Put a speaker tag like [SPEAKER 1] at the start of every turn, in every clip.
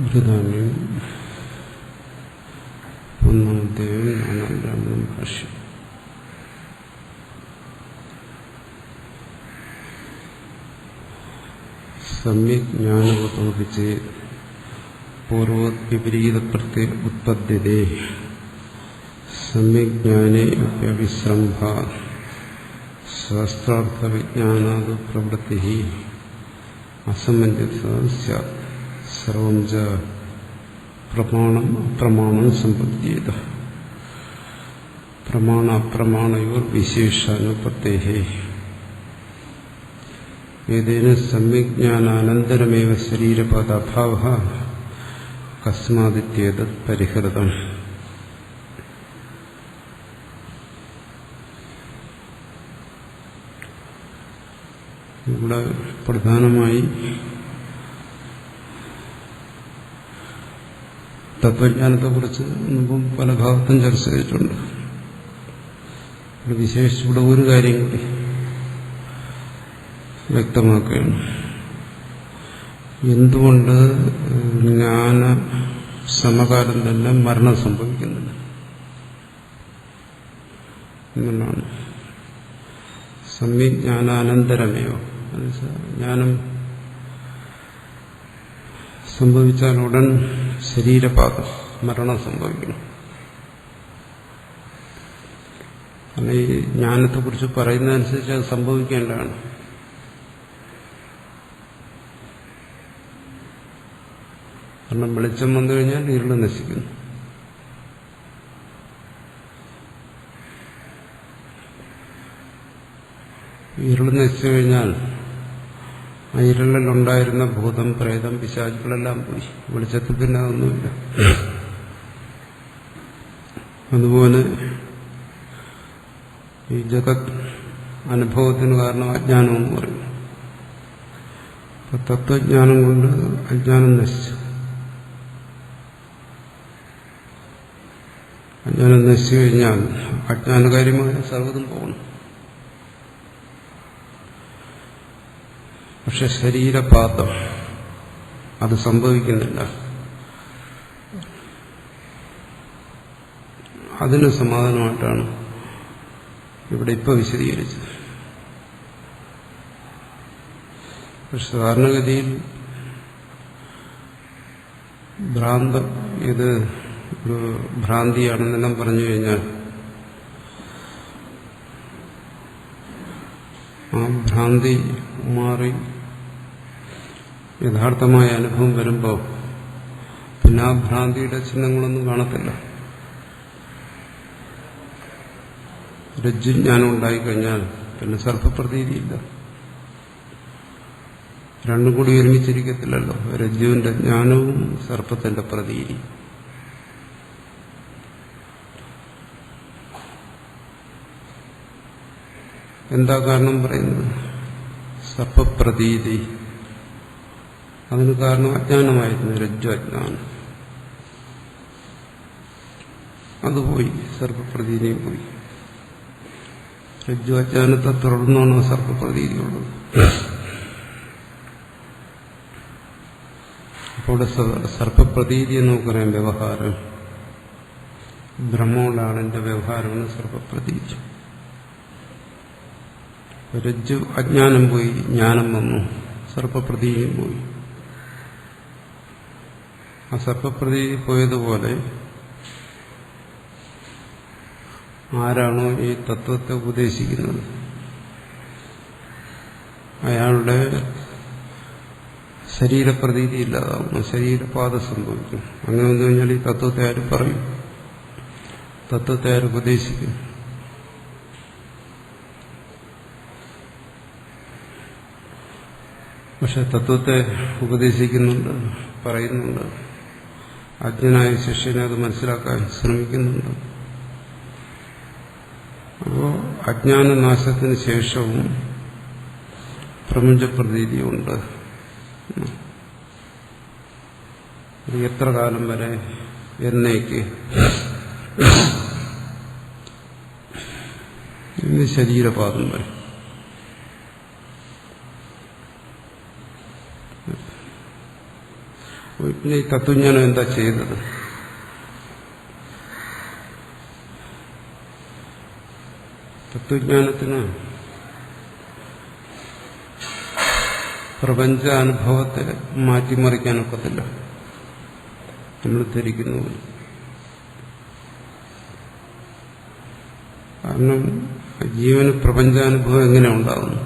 [SPEAKER 1] ബൃഹദാരണ്യം ഒന്നാമത്തെ നാലാം ഭാഷ്യം. സമ്യക് ജ്ഞാനവതോപിച്ച് പൂർവ്വത് വിപരീത പ്രത്യ ഉത്പദ്യതേ സമ്യക് ജ്ഞാനേ അപ്യവിശ്രംഭ ശാസ്ത്രാർത്ഥ വിജ്ഞാനാദ് പ്രവൃത്തി അസമഞ്ജസ സ്യാത് സർവം ച പ്രമാണം അപ്രമാണം സമ്പദ്യേത പ്രമാണ അപ്രമാണയോർ വിശേഷാനുപത്തേഹേ ഏതേന സമ്യജ്ഞാനാനന്തരമേവ ശരീരപദാഭാവഃ കസ്മാദിത്യേതത് പരിഹൃതം. ഇവിടെ പ്രധാനമായി തത്വജ്ഞാനത്തെക്കുറിച്ച് മുമ്പും പല ഭാഗത്തും ചർച്ച ചെയ്തിട്ടുണ്ട്. വിശേഷിച്ച് ഇവിടെ ഒരു കാര്യം കൂടി വ്യക്തമാക്കുകയാണ്. എന്തുകൊണ്ട് ജ്ഞാന സമകാലം തന്നെ മരണം സംഭവിക്കുന്നില്ല എന്നുള്ളതാണ്. സമ്യജ്ഞാനാനന്തരമേയോ ജ്ഞാനം സംഭവിച്ചാൽ ഉടൻ ശരീരപാതം മരണം സംഭവിക്കണം. കാരണം ഈ ജ്ഞാനത്തെക്കുറിച്ച് പറയുന്നതനുസരിച്ച് അത് സംഭവിക്കേണ്ടതാണ്. കാരണം വെളിച്ചം വന്നു കഴിഞ്ഞാൽ ഇരുള് നശിക്കുന്നു. ഇരുള് നശിച്ചു കഴിഞ്ഞാൽ ആ ഇരുളിലുണ്ടായിരുന്ന ഭൂതം, പ്രേതം, പിശാചുക്കളെല്ലാം പോയി. വെളിച്ചത്തിൽ പിന്നെ അതൊന്നുമില്ല. അതുപോലെ ഈ ജഗത് അനുഭവത്തിന് കാരണം അജ്ഞാനമെന്ന് പറയും. അപ്പൊ തത്വജ്ഞാനം കൊണ്ട് അജ്ഞാനം നശിച്ചു. അജ്ഞാനം നശിച്ചു കഴിഞ്ഞാൽ അജ്ഞാനകാര്യമായ സർവ്വതും പോകണം. പക്ഷെ ശരീരപാതം അത് സംഭവിക്കുന്നില്ല. അതിന് സമാധാനമായിട്ടാണ് ഇവിടെ ഇപ്പോൾ വിശദീകരിച്ചത്. പക്ഷെ സാധാരണഗതിയിൽ ഇത് ഒരു ഭ്രാന്തിയാണെന്നെല്ലാം പറഞ്ഞു കഴിഞ്ഞാൽ ആ ഭ്രാന്തി മാറി യഥാർത്ഥമായ അനുഭവം വരുമ്പോൾ പിന്നെ ആ ഭ്രാന്തിയുടെ ചിഹ്നങ്ങളൊന്നും കാണത്തില്ല. രജ്ജുജ്ഞാനം ഉണ്ടായിക്കഴിഞ്ഞാൽ പിന്നെ സർപ്പപ്രതീതിയില്ല. രണ്ടും കൂടി ഒരുമിച്ചിരിക്കത്തില്ലല്ലോ. രജ്ജുവിന്റെ ജ്ഞാനവും സർപ്പത്തിന്റെ പ്രതീതി. എന്താ കാരണം പറയുന്നത്? സർപ്പപ്രതീതി. അതിന് കാരണം അജ്ഞാനമായിരുന്നു, രജ്ജു അജ്ഞാനം. അത് പോയി, സർപ്പപ്രതീതിയും പോയി. രജ്ജു അജ്ഞാനത്തെ തുടർന്നാണ് സർപ്പപ്രതീതിയുള്ളത്. അപ്പോൾ സർപ്പപ്രതീതി എന്ന് നമുക്കറിയാം വ്യവഹാരം. ബ്രഹ്മമുള്ള ആളിന്റെ വ്യവഹാരമാണ് സർപ്പപ്രതീതി. രജ്ജു അജ്ഞാനം പോയി, ജ്ഞാനം വന്നു, സർപ്പപ്രതീതിയും പോയി. ആ സർപ്പപ്രതീതി പോയതുപോലെ ആരാണോ ഈ തത്വത്തെ ഉപദേശിക്കുന്നത് അയാളുടെ ശരീരപ്രതീതി ഇല്ലാതാവുന്നു, ശരീരപാത സംഭവിക്കും. അങ്ങനെ വന്നു കഴിഞ്ഞാൽ ഈ തത്വത്തെ ആര് പറയും? തത്വത്തെ ആര് ഉപദേശിക്കും? പക്ഷെ തത്വത്തെ ഉപദേശിക്കുന്നുണ്ട്, പറയുന്നുണ്ട്. അജ്ഞനായ ശിഷ്യനെ അത് മനസ്സിലാക്കാൻ ശ്രമിക്കുന്നുണ്ട്. അപ്പോൾ അജ്ഞാനനാശത്തിന് ശേഷവും പ്രപഞ്ചപ്രതീതിയുണ്ട്. എത്ര കാലം വരെ? എന്നേക്ക്? ഇന്ന് ശരീരപാദം വരെ. പിന്നെ ഈ തത്വജ്ഞാനം എന്താ ചെയ്തത്? തത്വജ്ഞാനത്തിന് പ്രപഞ്ച അനുഭവത്തെ മാറ്റിമറിക്കാനൊക്കത്തില്ല, നമ്മൾ ധരിക്കുന്നു. കാരണം ജീവന് പ്രപഞ്ചാനുഭവം എങ്ങനെ ഉണ്ടാകുന്നു?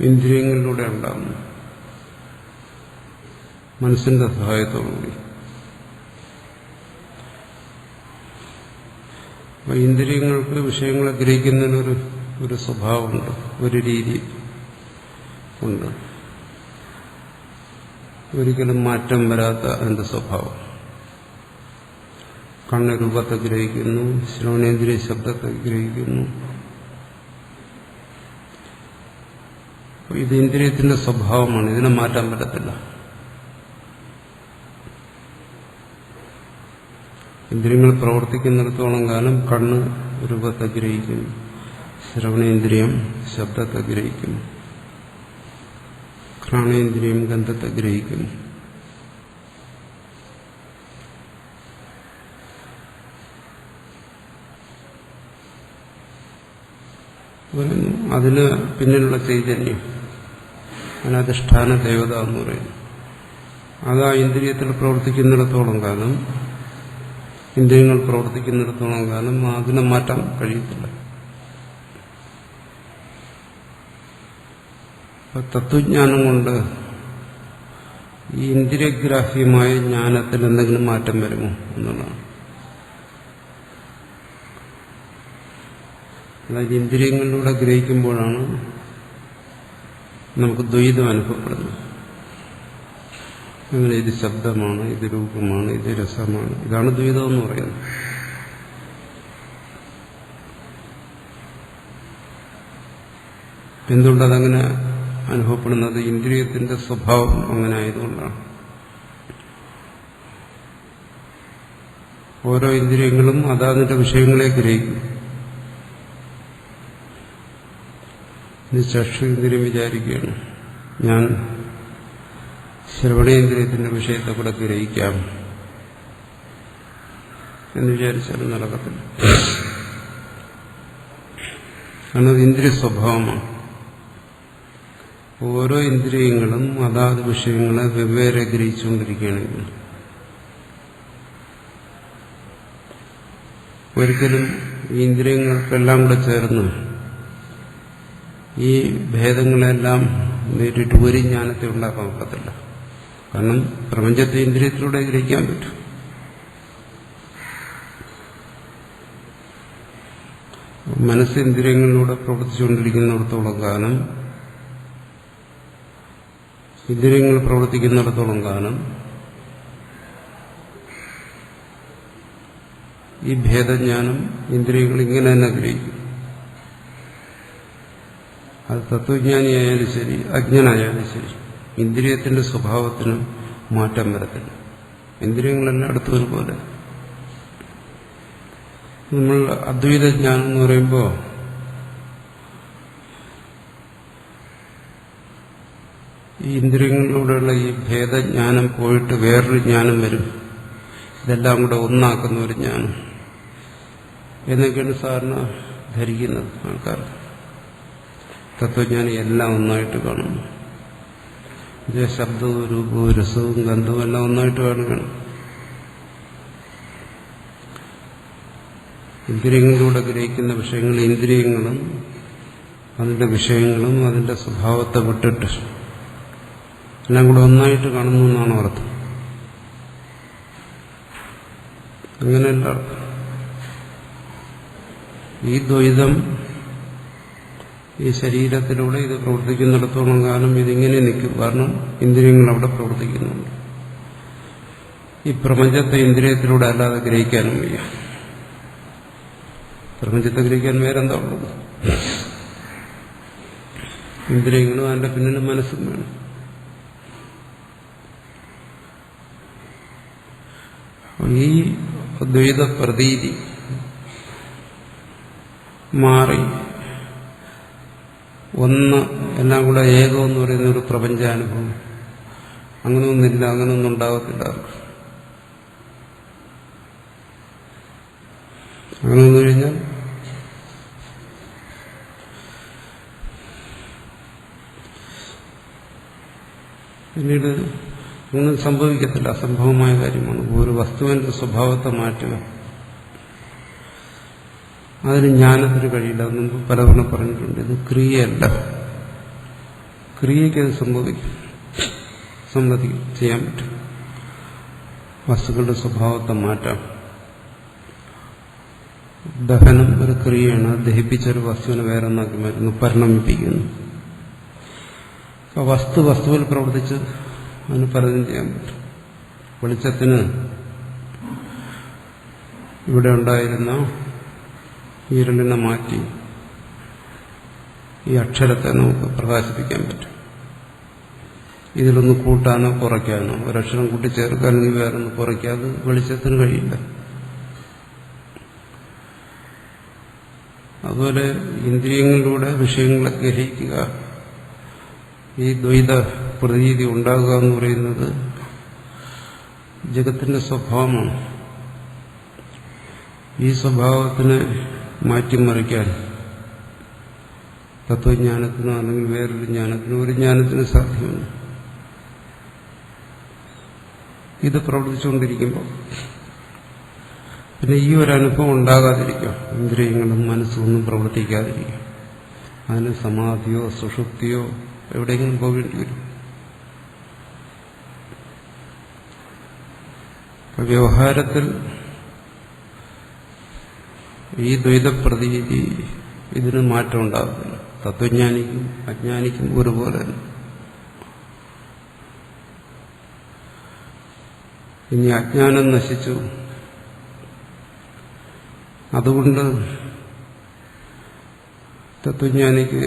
[SPEAKER 1] ഇന്ദ്രിയങ്ങളിലൂടെ ഉണ്ടാകുന്നു, മനസ്സിന്റെ സഹായത്തോടുകൂടി. അപ്പൊ ഇന്ദ്രിയങ്ങൾക്ക് വിഷയങ്ങളെ ഗ്രഹിക്കുന്നതിനൊരു ഒരു സ്വഭാവമുണ്ട്, ഒരു രീതി ഉണ്ട്, ഒരിക്കലും മാറ്റം വരാത്ത അതിന്റെ സ്വഭാവം. കണ്ണ് രൂപത്തെ ഗ്രഹിക്കുന്നു, ശ്രവണേന്ദ്രിയ ശബ്ദത്തെ ഗ്രഹിക്കുന്നു. ഇത് ഇന്ദ്രിയത്തിന്റെ സ്വഭാവമാണ്, ഇതിനെ മാറ്റാൻ പറ്റത്തില്ല. ഇന്ദ്രിയങ്ങൾ പ്രവർത്തിക്കുന്നിടത്തോളം കാലം കണ്ണ് രൂപത്തെ ഗ്രഹിക്കും, ശ്രവണേന്ദ്രിയം ശബ്ദത്തെ ഗ്രഹിക്കും, ഘ്രാണേന്ദ്രിയം ഗന്ധത്തെ ഗ്രഹിക്കും. അതിന് പിന്നിലുള്ള ചൈതന്യം, അതിനധിഷ്ഠാന ദേവത എന്ന് പറയുന്നു. അത് ആ ഇന്ദ്രിയത്തിൽ പ്രവർത്തിക്കുന്നിടത്തോളം കാലം, ഇന്ദ്രിയങ്ങൾ പ്രവർത്തിക്കുന്നിടത്തോളം കാലം അതിനെ മാറ്റാൻ കഴിയത്തില്ല. തത്വജ്ഞാനം കൊണ്ട് ഈ ഇന്ദ്രിയഗ്രാഹ്യമായ ജ്ഞാനത്തിൽ എന്തെങ്കിലും മാറ്റം വരുമോ എന്നുള്ളതാണ്. അതായത് ഇന്ദ്രിയങ്ങളിലൂടെ ഗ്രഹിക്കുമ്പോഴാണ് നമുക്ക് ദ്വൈതം അനുഭവപ്പെടുന്നത്. അങ്ങനെ ഇത് ശബ്ദമാണ്, ഇത് രൂപമാണ്, ഇത് രസമാണ്, ഇതാണ് ദ്വൈതം എന്ന് പറയുന്നത്. എന്തുകൊണ്ടതങ്ങനെ അനുഭവപ്പെടുന്നത്? ഇന്ദ്രിയത്തിന്റെ സ്വഭാവം അങ്ങനെ ആയതുകൊണ്ടാണ്. ഓരോ ഇന്ദ്രിയങ്ങളും അതാതിന്റെ വിഷയങ്ങളെ ഗ്രഹിക്കും. ഇത് ചക്ഷുന്ദ്രിയം വിചാരിക്കുകയാണ്, ഞാൻ ശ്രവണേന്ദ്രിയത്തിന്റെ വിഷയത്തെ കൂടെ ഗ്രഹിക്കാം എന്ന് വിചാരിച്ചാലും നടക്കത്തില്ല. കാരണം അത് ഇന്ദ്രിയ സ്വഭാവമാണ്. ഓരോ ഇന്ദ്രിയങ്ങളും അതാത് വിഷയങ്ങളെ വെവ്വേറെ ഗ്രഹിച്ചുകൊണ്ടിരിക്കുകയാണെങ്കിൽ ഒരിക്കലും ഈ ഇന്ദ്രിയങ്ങൾക്കെല്ലാം കൂടെ ചേർന്ന് ഈ ഭേദങ്ങളെല്ലാം നേരിട്ട് ഒരു ജ്ഞാനത്തെ ഉണ്ടാക്കാൻ ഒക്കത്തില്ല. കാരണം പ്രപഞ്ചത്തെ ഇന്ദ്രിയത്തിലൂടെ ഗ്രഹിക്കാൻ പറ്റും. മനസ്സ് ഇന്ദ്രിയങ്ങളിലൂടെ പ്രവർത്തിച്ചുകൊണ്ടിരിക്കുന്നിടത്തോളം കാലം ഇന്ദ്രിയങ്ങൾ പ്രവർത്തിക്കുന്നിടത്തോളം കാലം ഈ ഭേദജ്ഞാനം ഇന്ദ്രിയങ്ങൾ ഇങ്ങനെ തന്നെ ഗ്രഹിക്കും. അത് തത്വജ്ഞാനിയായാലും ശരി അജ്ഞനായാലും ശരി ഇന്ദ്രിയത്തിന്റെ സ്വഭാവത്തിന് മാറ്റം വരത്തില്ല. ഇന്ദ്രിയങ്ങളെല്ലാം അടുത്തതുപോലെ. നമ്മൾ അദ്വൈതജ്ഞാനം എന്ന് പറയുമ്പോൾ ഈ ഇന്ദ്രിയങ്ങളിലൂടെയുള്ള ഈ ഭേദജ്ഞാനം പോയിട്ട് വേറൊരു ജ്ഞാനം വരും. ഇതെല്ലാം കൂടെ ഒന്നാക്കുന്ന ഒരു ജ്ഞാനം എന്നൊക്കെയാണ് സാധാരണ ധരിക്കുന്നത് ആൾക്കാർ. തത്വജ്ഞാനി എല്ലാം ഒന്നായിട്ട് കാണുന്നു. ശബ്ദവും രൂപവും രസവും ഗന്ധവും എല്ലാം ഒന്നായിട്ട് കാണുകയാണ്. ഇന്ദ്രിയങ്ങളിലൂടെ ഗ്രഹിക്കുന്ന വിഷയങ്ങൾ ഇന്ദ്രിയങ്ങളും അതിന്റെ വിഷയങ്ങളും അതിന്റെ സ്വഭാവത്തെ വിട്ടിട്ട് എല്ലാം കൂടെ ഒന്നായിട്ട് കാണുന്നു എന്നാണ് അർത്ഥം. അങ്ങനെയല്ല അർത്ഥം. ഈ ദ്വൈതം ഈ ശരീരത്തിലൂടെ ഇത് പ്രവർത്തിക്കുന്നിടത്തോളം കാലം ഇതിങ്ങനെ നിൽക്കും. കാരണം ഇന്ദ്രിയങ്ങൾ അവിടെ പ്രവർത്തിക്കുന്നുണ്ട്. ഈ പ്രപഞ്ചത്തെ ഇന്ദ്രിയത്തിലൂടെ അല്ലാതെ ഗ്രഹിക്കാനും വയ്യ. പ്രപഞ്ചത്തെ ഗ്രഹിക്കാൻ വേറെന്താ ഉള്ളത്? ഇന്ദ്രിയങ്ങളും അതിന്റെ പിന്നിൽ മനസ്സും വേണം. ഈ ദ്വൈത പ്രതീതി മാറി ഒന്ന് എല്ലാം കൂടെ ഏകം എന്ന് പറയുന്ന ഒരു പ്രപഞ്ചാനുഭവം അങ്ങനെയൊന്നില്ല. അങ്ങനെയൊന്നും ഉണ്ടാകത്തില്ല. അങ്ങനെ വന്നു കഴിഞ്ഞാൽ പിന്നീട് ഒന്നും സംഭവിക്കത്തില്ല. അസംഭവമായ കാര്യമാണ്. ഒരു വസ്തുവിന്റെ സ്വഭാവത്തെ മാറ്റുക, അതിന് ജ്ഞാനത്തിന് കഴിയില്ല. മുമ്പ് പലതവണ പറഞ്ഞിട്ടുണ്ട്. ഇത് ക്രിയയല്ല. ക്രിയയ്ക്ക് അത് സംബന്ധിക്കും ചെയ്യാൻ പറ്റും. വസ്തുക്കളുടെ സ്വഭാവത്തെ മാറ്റാം. ദഹനം ഒരു ക്രിയയാണ്. ദഹിപ്പിച്ചൊരു വസ്തുവിനെ വേറെ ഒന്നാക്കി മാറ്റുന്നു, പരിണമിപ്പിക്കുന്നു. വസ്തുവിൽ പ്രവർത്തിച്ച് അതിന് പലതും ചെയ്യാൻ പറ്റും. വെളിച്ചത്തിന് ഇവിടെ ഉണ്ടായിരുന്ന ഇരുളിനെ മാറ്റി ഈ അക്ഷരത്തെ നമുക്ക് പ്രകാശിപ്പിക്കാൻ പറ്റും. ഇതിലൊന്ന് കൂട്ടാനോ കുറയ്ക്കാനോ, ഒരക്ഷരം കൂട്ടിച്ചേർക്കാനോ ഇനി വേറൊന്ന് കുറയ്ക്കാതെ വെളിച്ചത്തിന് കഴിയില്ല. അതുപോലെ ഇന്ദ്രിയങ്ങളിലൂടെ വിഷയങ്ങളെ ഗ്രഹിക്കുക, ഈ ദ്വൈത പ്രതീതി ഉണ്ടാകുക എന്ന് പറയുന്നത് ജഗത്തിന്റെ സ്വഭാവമാണ്. ഈ സ്വഭാവത്തിനെ മാറ്റിമറിക്കാൻ തത്വജ്ഞാനത്തിനോ അല്ലെങ്കിൽ വേറൊരു ജ്ഞാനത്തിനോ ഒരു ജ്ഞാനത്തിന് സാധ്യമല്ല. ഇത് പ്രവർത്തിച്ചുകൊണ്ടിരിക്കുമ്പോൾ പിന്നെ ഈ ഒരു അനുഭവം ഉണ്ടാകാതിരിക്കുക, ഇന്ദ്രിയങ്ങളും മനസ്സും ഒന്നും പ്രവർത്തിക്കാതിരിക്കുക. അതിന് സമാധിയോ സുഷുപ്തിയോ എവിടെയെങ്കിലും പോകേണ്ടി വരും. വ്യവഹാരത്തിൽ ഈ ദ്വൈതപ്രതീതി ഇതിന് മാറ്റം ഉണ്ടാകുന്നില്ല. തത്വജ്ഞാനിക്കും അജ്ഞാനിക്കും ഒരുപോലെ. ഇനി അജ്ഞാനം നശിച്ചു, അതുകൊണ്ട് തത്വജ്ഞാനിക്ക്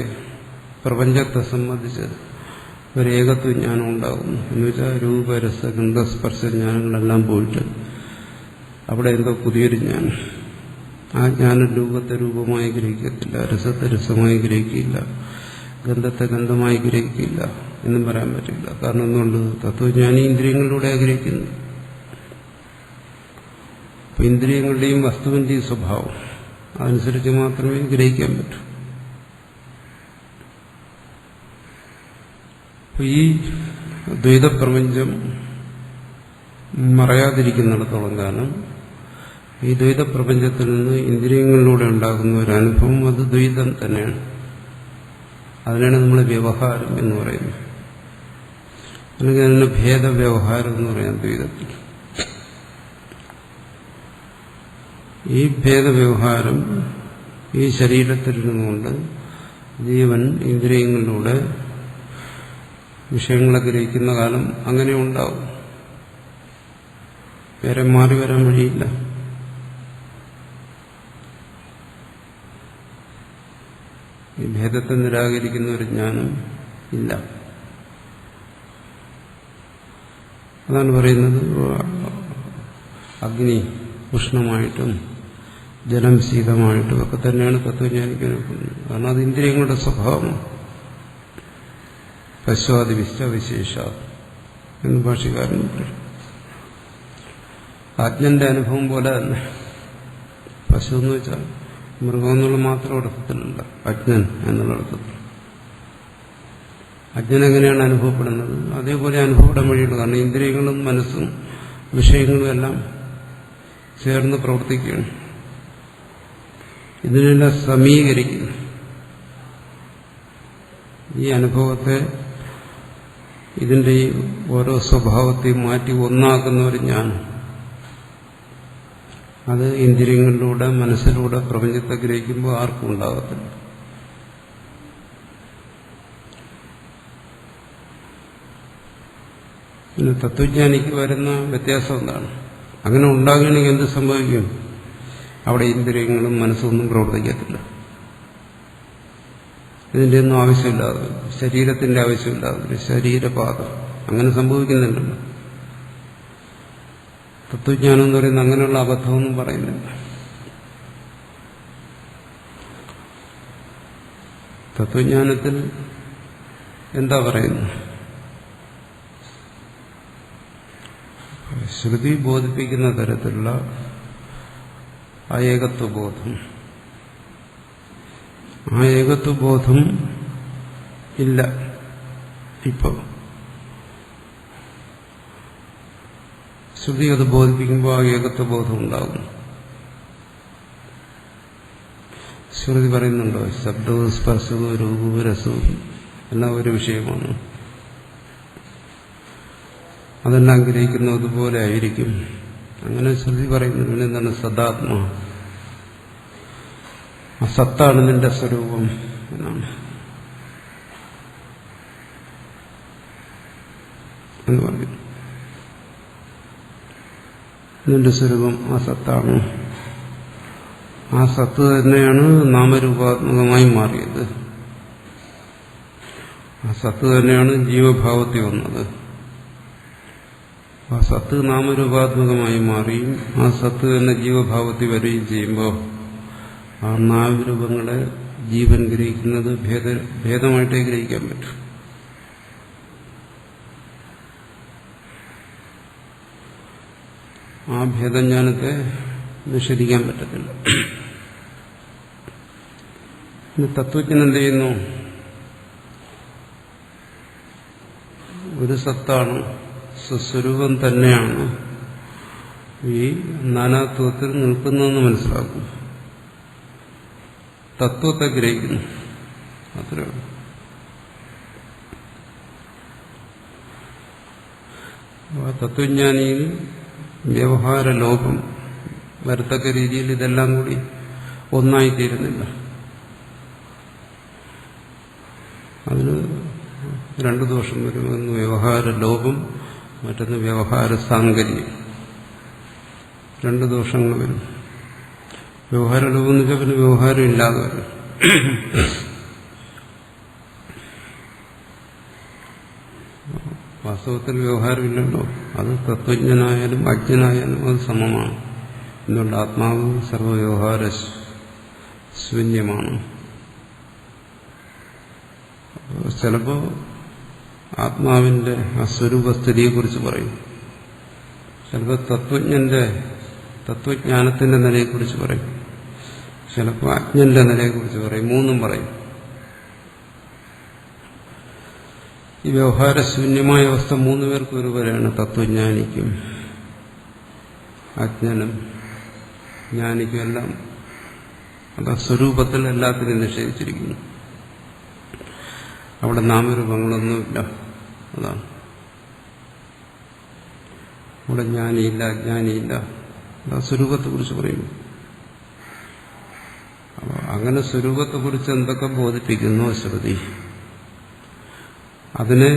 [SPEAKER 1] പ്രപഞ്ചത്തെ സംബന്ധിച്ച് ഒരു ഏകത്വജ്ഞാനം ഉണ്ടാകുന്നു. എന്നുവെച്ചാൽ രൂപരസ ഗന്ധസ്പർശ ജ്ഞാനങ്ങളെല്ലാം പോയിട്ട് അവിടെ എന്തോ പുതിയൊരു ജ്ഞാനം. ആ ജ്ഞാനം രൂപത്തെ രൂപമായി ഗ്രഹിക്കത്തില്ല, രസത്തെ രസമായി ഗ്രഹിക്കില്ല, ഗന്ധത്തെ ഗന്ധമായി ഗ്രഹിക്കില്ല എന്നും പറയാൻ പറ്റില്ല. കാരണം എന്തുകൊണ്ട്? തത്വജ്ഞാനി ഇന്ദ്രിയങ്ങളിലൂടെ ഗ്രഹിക്കുന്നു. അപ്പൊ ഇന്ദ്രിയങ്ങളുടെയും വസ്തുവിന്റെയും സ്വഭാവം അതനുസരിച്ച് മാത്രമേ ഗ്രഹിക്കാൻ പറ്റൂ. ഈ ദ്വൈതപ്രപഞ്ചം മറയാതിരിക്കുന്നിടത്തോളം കാലം ഈ ദ്വൈതപ്രപഞ്ചത്തിൽ നിന്ന് ഇന്ദ്രിയങ്ങളിലൂടെ ഉണ്ടാകുന്ന ഒരു അനുഭവം അത് ദ്വൈതം തന്നെയാണ്. അതിനാണ് നമ്മൾ വ്യവഹാരം എന്ന് പറയുന്നത്. അല്ലെങ്കിൽ അതിന് ഭേദവ്യവഹാരം എന്ന് പറയാം ദ്വൈതത്തിൽ. ഈ ഭേദവ്യവഹാരം ഈ ശരീരത്തിൽ നിന്നുകൊണ്ട് ജീവൻ ഇന്ദ്രിയങ്ങളിലൂടെ വിഷയങ്ങളെ ഗ്രഹിക്കുന്ന കാലം അങ്ങനെ ഉണ്ടാവും. വേറെ മാറി വരാൻ വഴിയില്ല. ഈ ഭേദത്തെ നിരാകരിക്കുന്ന ഒരു ജ്ഞാനം ഇല്ല. അതാണ് പറയുന്നത് അഗ്നി ഉഷ്ണമായിട്ടും ജലം ശീതമായിട്ടും ഒക്കെ തന്നെയാണ് തത്വജ്ഞാനിക്കാൻ ഒക്കുന്നത്. കാരണം അത് ഇന്ദ്രിയങ്ങളുടെ സ്വഭാവമാണ്. പശ്വാദി വിശ്വവിശേഷ എന്ന് ഭാഷകാരൻ പറയും. അജ്ഞന്റെ അനുഭവം പോലെ തന്നെ. പശു എന്ന് വെച്ചാൽ മൃഗം എന്നുള്ള മാത്രം അർത്ഥത്തിലല്ല, അജ്ഞൻ എന്നുള്ള അർത്ഥത്തിൽ. അജ്ഞൻ എങ്ങനെയാണ് അനുഭവപ്പെടുന്നത് അതേപോലെ അനുഭവപ്പെടാൻ വഴിയുള്ളൂ. കാരണം ഇന്ദ്രിയങ്ങളും മനസ്സും വിഷയങ്ങളും എല്ലാം ചേർന്ന് പ്രവർത്തിക്കുകയാണ്. ഇതിനെല്ലാം സമീകരിക്കുന്നു. ഈ അനുഭവത്തെ, ഇതിന്റെ ഈ ഓരോ സ്വഭാവത്തെയും മാറ്റി ഒന്നാക്കുന്ന ഒരു ജ്ഞാനം, അത് ഇന്ദ്രിയങ്ങളിലൂടെ മനസ്സിലൂടെ പ്രപഞ്ചത്തെ ഗ്രഹിക്കുമ്പോൾ ആർക്കും ഉണ്ടാകത്തില്ല. പിന്നെ തത്വജ്ഞാനിക്ക് വരുന്ന വ്യത്യാസം എന്താണ്? അങ്ങനെ ഉണ്ടാകണമെങ്കിൽ എന്ത് സംഭവിക്കും? അവിടെ ഇന്ദ്രിയങ്ങളും മനസ്സൊന്നും പ്രവർത്തിക്കത്തില്ല. ഇതിന്റെ ഒന്നും ആവശ്യമില്ലാതെ, ശരീരത്തിന്റെ ആവശ്യമില്ലാതെ, ശരീരപാതം അങ്ങനെ സംഭവിക്കുന്നുണ്ടല്ലോ. തത്വജ്ഞാനം എന്ന് പറയുന്നത് അങ്ങനെയുള്ള അബദ്ധമൊന്നും പറയുന്നില്ല. തത്വജ്ഞാനത്തിൽ എന്താ പറയുന്നത്? ശ്രുതി ബോധിപ്പിക്കുന്ന തരത്തിലുള്ള ആ ഏകത്വബോധം, ആ ഏകത്വബോധം ഇല്ല ഇപ്പോൾ. ശ്രുതി അത് ബോധിപ്പിക്കുമ്പോൾ ആ ഏകത്വബോധം ഉണ്ടാകും. ശ്രുതി പറയുന്നുണ്ടോ ശബ്ദവും സ്പർശവും രൂപവും രസവും എല്ലാം ഒരു വിഷയമാണ്, അതെല്ലാം ഗ്രഹിക്കുന്നത് പോലെ ആയിരിക്കും. അങ്ങനെ ശ്രുതി പറയുന്നത് എന്താണ്? സദാത്മാ, ആ സത്താണ് നിന്റെ സ്വരൂപം എന്നാണ് എന്ന് പറയുന്നു. നിന്റെ സ്വരൂപം ആ സത്താണ്. ആ സത്ത് തന്നെയാണ് നാമരൂപാത്മകമായി മാറിയത്. ആ സത്ത് തന്നെയാണ് ജീവഭാവത്തിൽ വന്നത്. ആ സത്ത് നാമരൂപാത്മകമായി മാറിയും ആ സത്ത് തന്നെ ജീവഭാവത്തിൽ വരികയും ചെയ്യുമ്പോൾ ആ നാമരൂപങ്ങളെ ജീവൻ ഗ്രഹിക്കുന്നത് ഭേദമായിട്ടേ ഗ്രഹിക്കാൻ പറ്റും. ആ ഭേദജ്ഞാനത്തെ നിഷേധിക്കാൻ പറ്റത്തില്ല. തത്വജ്ഞൻ എന്ത് ചെയ്യുന്നു? ഒരു സത്താണ്, സ്വസ്വരൂപം തന്നെയാണ് ഈ നാനാത്വത്തിൽ നിൽക്കുന്നതെന്ന് മനസ്സിലാക്കും. തത്വത്തെ ഗ്രഹിക്കുന്നു, അത്രയാണ്. തത്വജ്ഞാനിയിൽ വ്യവഹാര ലോപം വരത്തക്ക രീതിയിൽ ഇതെല്ലാം കൂടി ഒന്നായിത്തീരുന്നില്ല. അതിന് രണ്ടു ദോഷം വരും. ഒന്ന് വ്യവഹാര ലോപം, മറ്റൊന്ന് വ്യവഹാര സാങ്കര്യം. രണ്ട് ദോഷങ്ങൾ വരും. വ്യവഹാര ലോപം എന്ന് വെച്ചാൽ പിന്നെ വ്യവഹാരം ഇല്ലാതെ വരും. വാസ്തവത്തിൽ വ്യവഹാരമില്ലല്ലോ. അത് തത്വജ്ഞനായാലും അജ്ഞനായാലും അത് സമമാണ്. എന്തുകൊണ്ട്? ആത്മാവ് സർവവ്യവഹാര ശൂന്യമാണ്. ചിലപ്പോൾ ആത്മാവിന്റെ ആ സ്വരൂപസ്ഥിതിയെക്കുറിച്ച് പറയും, ചിലപ്പോൾ തത്വജ്ഞാനത്തിന്റെ നിലയെക്കുറിച്ച് പറയും, ചിലപ്പോൾ അജ്ഞന്റെ നിലയെക്കുറിച്ച് പറയും. മൂന്നും പറയും. ഈ വ്യവഹാരശൂന്യമായ അവസ്ഥ മൂന്ന് പേർക്ക് ഒരുപോലെയാണ്. തത്വജ്ഞാനിക്കും അജ്ഞനും ജ്ഞാനിക്കും എല്ലാം അത് സ്വരൂപത്തിൽ എല്ലാത്തിനും നിഷേധിച്ചിരിക്കുന്നു. അവിടെ നാമരൂപങ്ങളൊന്നുമില്ല. അതാണ് അവിടെ ജ്ഞാനിയില്ല, അജ്ഞാനിയില്ല. അതാ സ്വരൂപത്തെക്കുറിച്ച് പറയുന്നു. അപ്പോൾ അങ്ങനെ സ്വരൂപത്തെക്കുറിച്ച് എന്തൊക്കെ ബോധിപ്പിക്കുന്നു ശ്രുതി, അതിനെ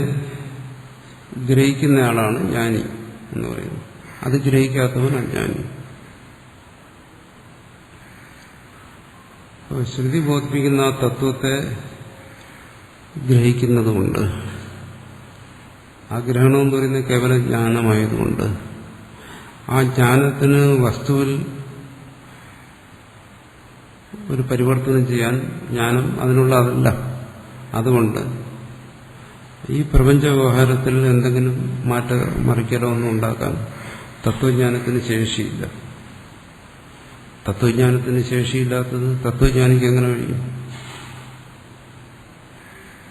[SPEAKER 1] ഗ്രഹിക്കുന്നയാളാണ് ജ്ഞാനി എന്ന് പറയുന്നത്. അത് ഗ്രഹിക്കാത്തവൻ അജ്ഞാനി. ശ്രുതി ബോധിപ്പിക്കുന്ന ആ തത്വത്തെ ഗ്രഹിക്കുന്നതുകൊണ്ട്, ആ ഗ്രഹണം എന്ന് പറയുന്നത് കേവല ജ്ഞാനമായതുകൊണ്ട്, ആ ജ്ഞാനത്തിന് വസ്തുവിൽ ഒരു പരിവർത്തനം ചെയ്യാൻ ജ്ഞാനം അതിനുള്ള അതല്ല. അതുകൊണ്ട് ഈ പ്രപഞ്ച വ്യവഹാരത്തിൽ എന്തെങ്കിലും മറിക്കലോ ഒന്നും ഉണ്ടാക്കാൻ തത്വജ്ഞാനത്തിന് ശേഷിയില്ല. തത്വജ്ഞാനത്തിന് ശേഷിയില്ലാത്തത് തത്വജ്ഞാനിക്ക് എങ്ങനെ കഴിയും?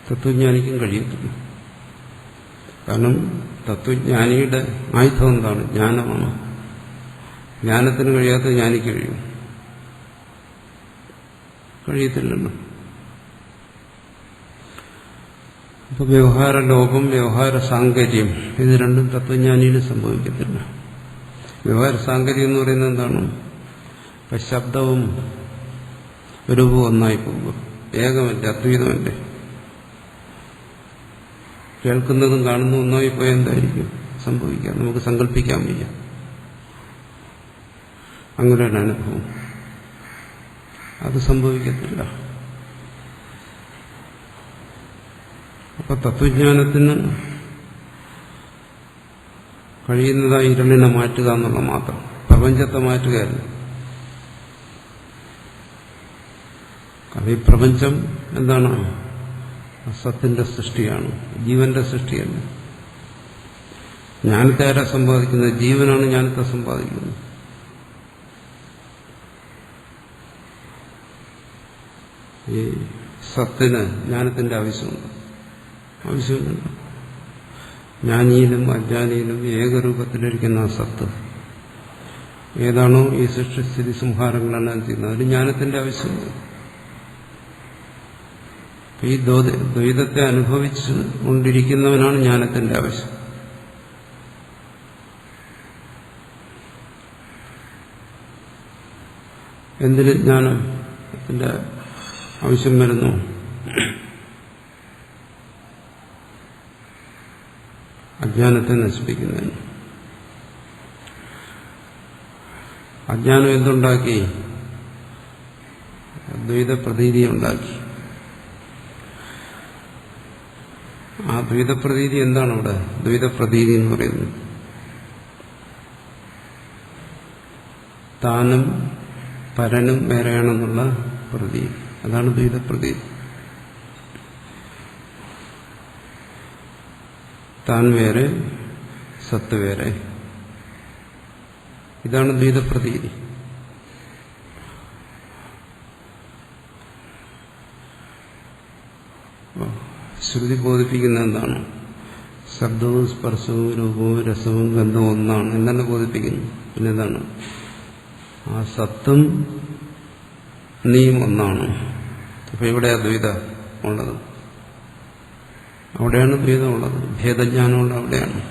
[SPEAKER 1] തത്വജ്ഞാനിക്കും കഴിയത്തില്ല. കാരണം തത്വജ്ഞാനിയുടെ ആയുധം എന്താണ്? ജ്ഞാനമാണ്. ജ്ഞാനത്തിന് കഴിയാത്ത ജ്ഞാനിക്ക് കഴിയും? കഴിയത്തില്ലല്ലോ. അപ്പൊ വ്യവഹാര ലോപം, വ്യവഹാര സാങ്കര്യം, ഇത് രണ്ടും തത്വജ്ഞാനിയിൽ സംഭവിക്കത്തില്ല. വ്യവഹാര സാങ്കര്യം എന്ന് പറയുന്നത് എന്താണ്? ഇപ്പൊ ശബ്ദവും രൂപവും ഒന്നായി പോകുക, ഏകമല്ല, അദ്വൈതമല്ലേ. കേൾക്കുന്നതും കാണുന്നതും ഒന്നായി പോയാൽ എന്തായിരിക്കും സംഭവിക്കുക? നമുക്ക് സങ്കല്പിക്കാൻ വയ്യ അങ്ങനെ ഒരു അനുഭവം. അത് സംഭവിക്കത്തില്ല. അപ്പൊ തത്വജ്ഞാനത്തിന് കഴിയുന്നതായി ഇരുളിനെ മാറ്റുക എന്നുള്ള മാത്രം, പ്രപഞ്ചത്തെ മാറ്റുകയല്ല. കാരണം ഈ പ്രപഞ്ചം എന്താണ്? സത്തിന്റെ സൃഷ്ടിയാണ്, ജീവന്റെ സൃഷ്ടിയല്ല. ജ്ഞാനത്തെ ആരാ സമ്പാദിക്കുന്നത്? ജീവനാണ് ജ്ഞാനത്തെ സമ്പാദിക്കുന്നത്. ഈ സത്തിന് ജ്ഞാനത്തിന്റെ ആവശ്യമുണ്ട്? ആവശ്യമില്ല. ജ്ഞാനിയിലും അജ്ഞാനിയിലും ഏകരൂപത്തിലിരിക്കുന്ന ആ സത്ത് ഏതാണോ ഈ സൃഷ്ടിസ്ഥിതി സംഹാരങ്ങളെല്ലാം ചെയ്യുന്നത്, അതിന് ജ്ഞാനത്തിന്റെ ആവശ്യമില്ല. ഈ ദ്വൈതത്തെ അനുഭവിച്ചു കൊണ്ടിരിക്കുന്നവനാണ് ജ്ഞാനത്തിന്റെ ആവശ്യം. എന്തിന് ജ്ഞാനത്തിന്റെ ആവശ്യം വരുന്നു? അജ്ഞാനത്തെ നശിപ്പിക്കുന്നതിന്. അജ്ഞാനം എന്തുണ്ടാക്കി? ദ്വൈത പ്രതീതി ഉണ്ടാക്കി. ആ ദ്വൈതപ്രതീതി എന്താണ് അവിടെ? ദ്വൈതപ്രതീതി എന്ന് പറയുന്നത് താനും പരനും വേറെയാണെന്നുള്ള പ്രതീതി. അതാണ് ദ്വൈതപ്രതീതി. താൻ വേറെ, സത്ത് വേറെ. ഇതാണ് ദ്വൈതപ്രതീതി. ശ്രുതി ബോധിപ്പിക്കുന്ന എന്താണ്? ശബ്ദവും സ്പർശവും രൂപവും രസവും ഗന്ധവും ഒന്നാണ് എന്നെ ബോധിപ്പിക്കുന്നു. പിന്നെ എന്താണ്? ആ സത്തും നീയും ഒന്നാണ്. അപ്പൊ എവിടെയാ ദ്വൈതം ഉള്ളത്? അവിടെയാണ് ദ്വൈതമുള്ളത്. ഭേദജ്ഞാനമുള്ള അവിടെയാണ്.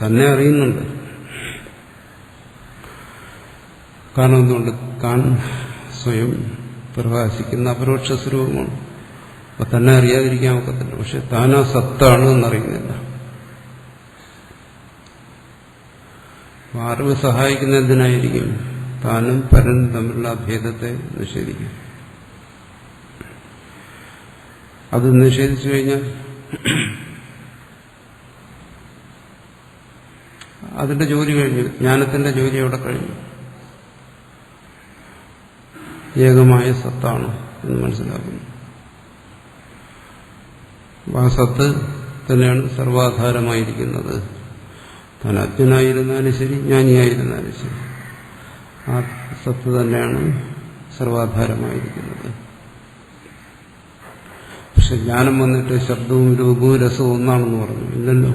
[SPEAKER 1] തന്നെ അറിയുന്നുണ്ട്. കാരണം എന്തുകൊണ്ട്? താൻ സ്വയം പ്രകാശിക്കുന്ന അപരോക്ഷ സ്വരൂപമാണ്. അപ്പൊ തന്നെ അറിയാതിരിക്കാൻ ഒക്കത്തില്ല. പക്ഷെ താനാ സത്താണ് എന്നറിയുന്നില്ല. അറിവ് സഹായിക്കുന്ന എന്തിനായിരിക്കും? താനും പരനും തമ്മിലുള്ള ഭേദത്തെ നിഷേധിക്കും. അത് നിഷേധിച്ചു കഴിഞ്ഞാൽ അതിന്റെ ജോലി കഴിഞ്ഞു. ജ്ഞാനത്തിന്റെ ജോലി അവിടെ കഴിഞ്ഞു. ഏകമായ സത്താണ് എന്ന് മനസ്സിലാക്കുന്നു. ആ സത്ത് തന്നെയാണ് സർവാധാരമായിരിക്കുന്നത്. താൻ അജ്ഞനായിരുന്നാലും ശരി, ജ്ഞാനിയായിരുന്നാലും ശരി, ആ സത്ത് തന്നെയാണ് സർവാധാരമായിരിക്കുന്നത്. പക്ഷെ ജ്ഞാനം വന്നിട്ട് ശബ്ദവും രൂപവും രസവും ഒന്നാണെന്ന് പറഞ്ഞു. ഇല്ലല്ലോ,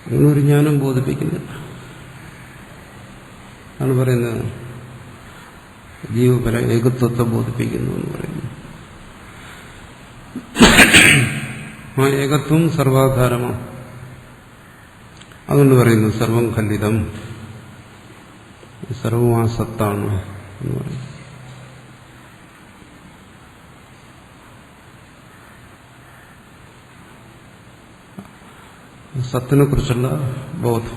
[SPEAKER 1] അങ്ങനൊരു ജ്ഞാനം ബോധിപ്പിക്കുന്നില്ല. ആണ് പറയുന്നത് ജീവപര ഏകത്വത്തെ ബോധിപ്പിക്കുന്നു എന്ന് പറയുന്നു. ആ ഏകത്വം സർവാധാരമാണ്. അതുകൊണ്ട് പറയുന്നു സർവം ഖണ്ഡിതം, സർവം ആ സത്താണ് എന്ന് പറയുന്നു. സത്തിനെ കുറിച്ചുള്ള ബോധം.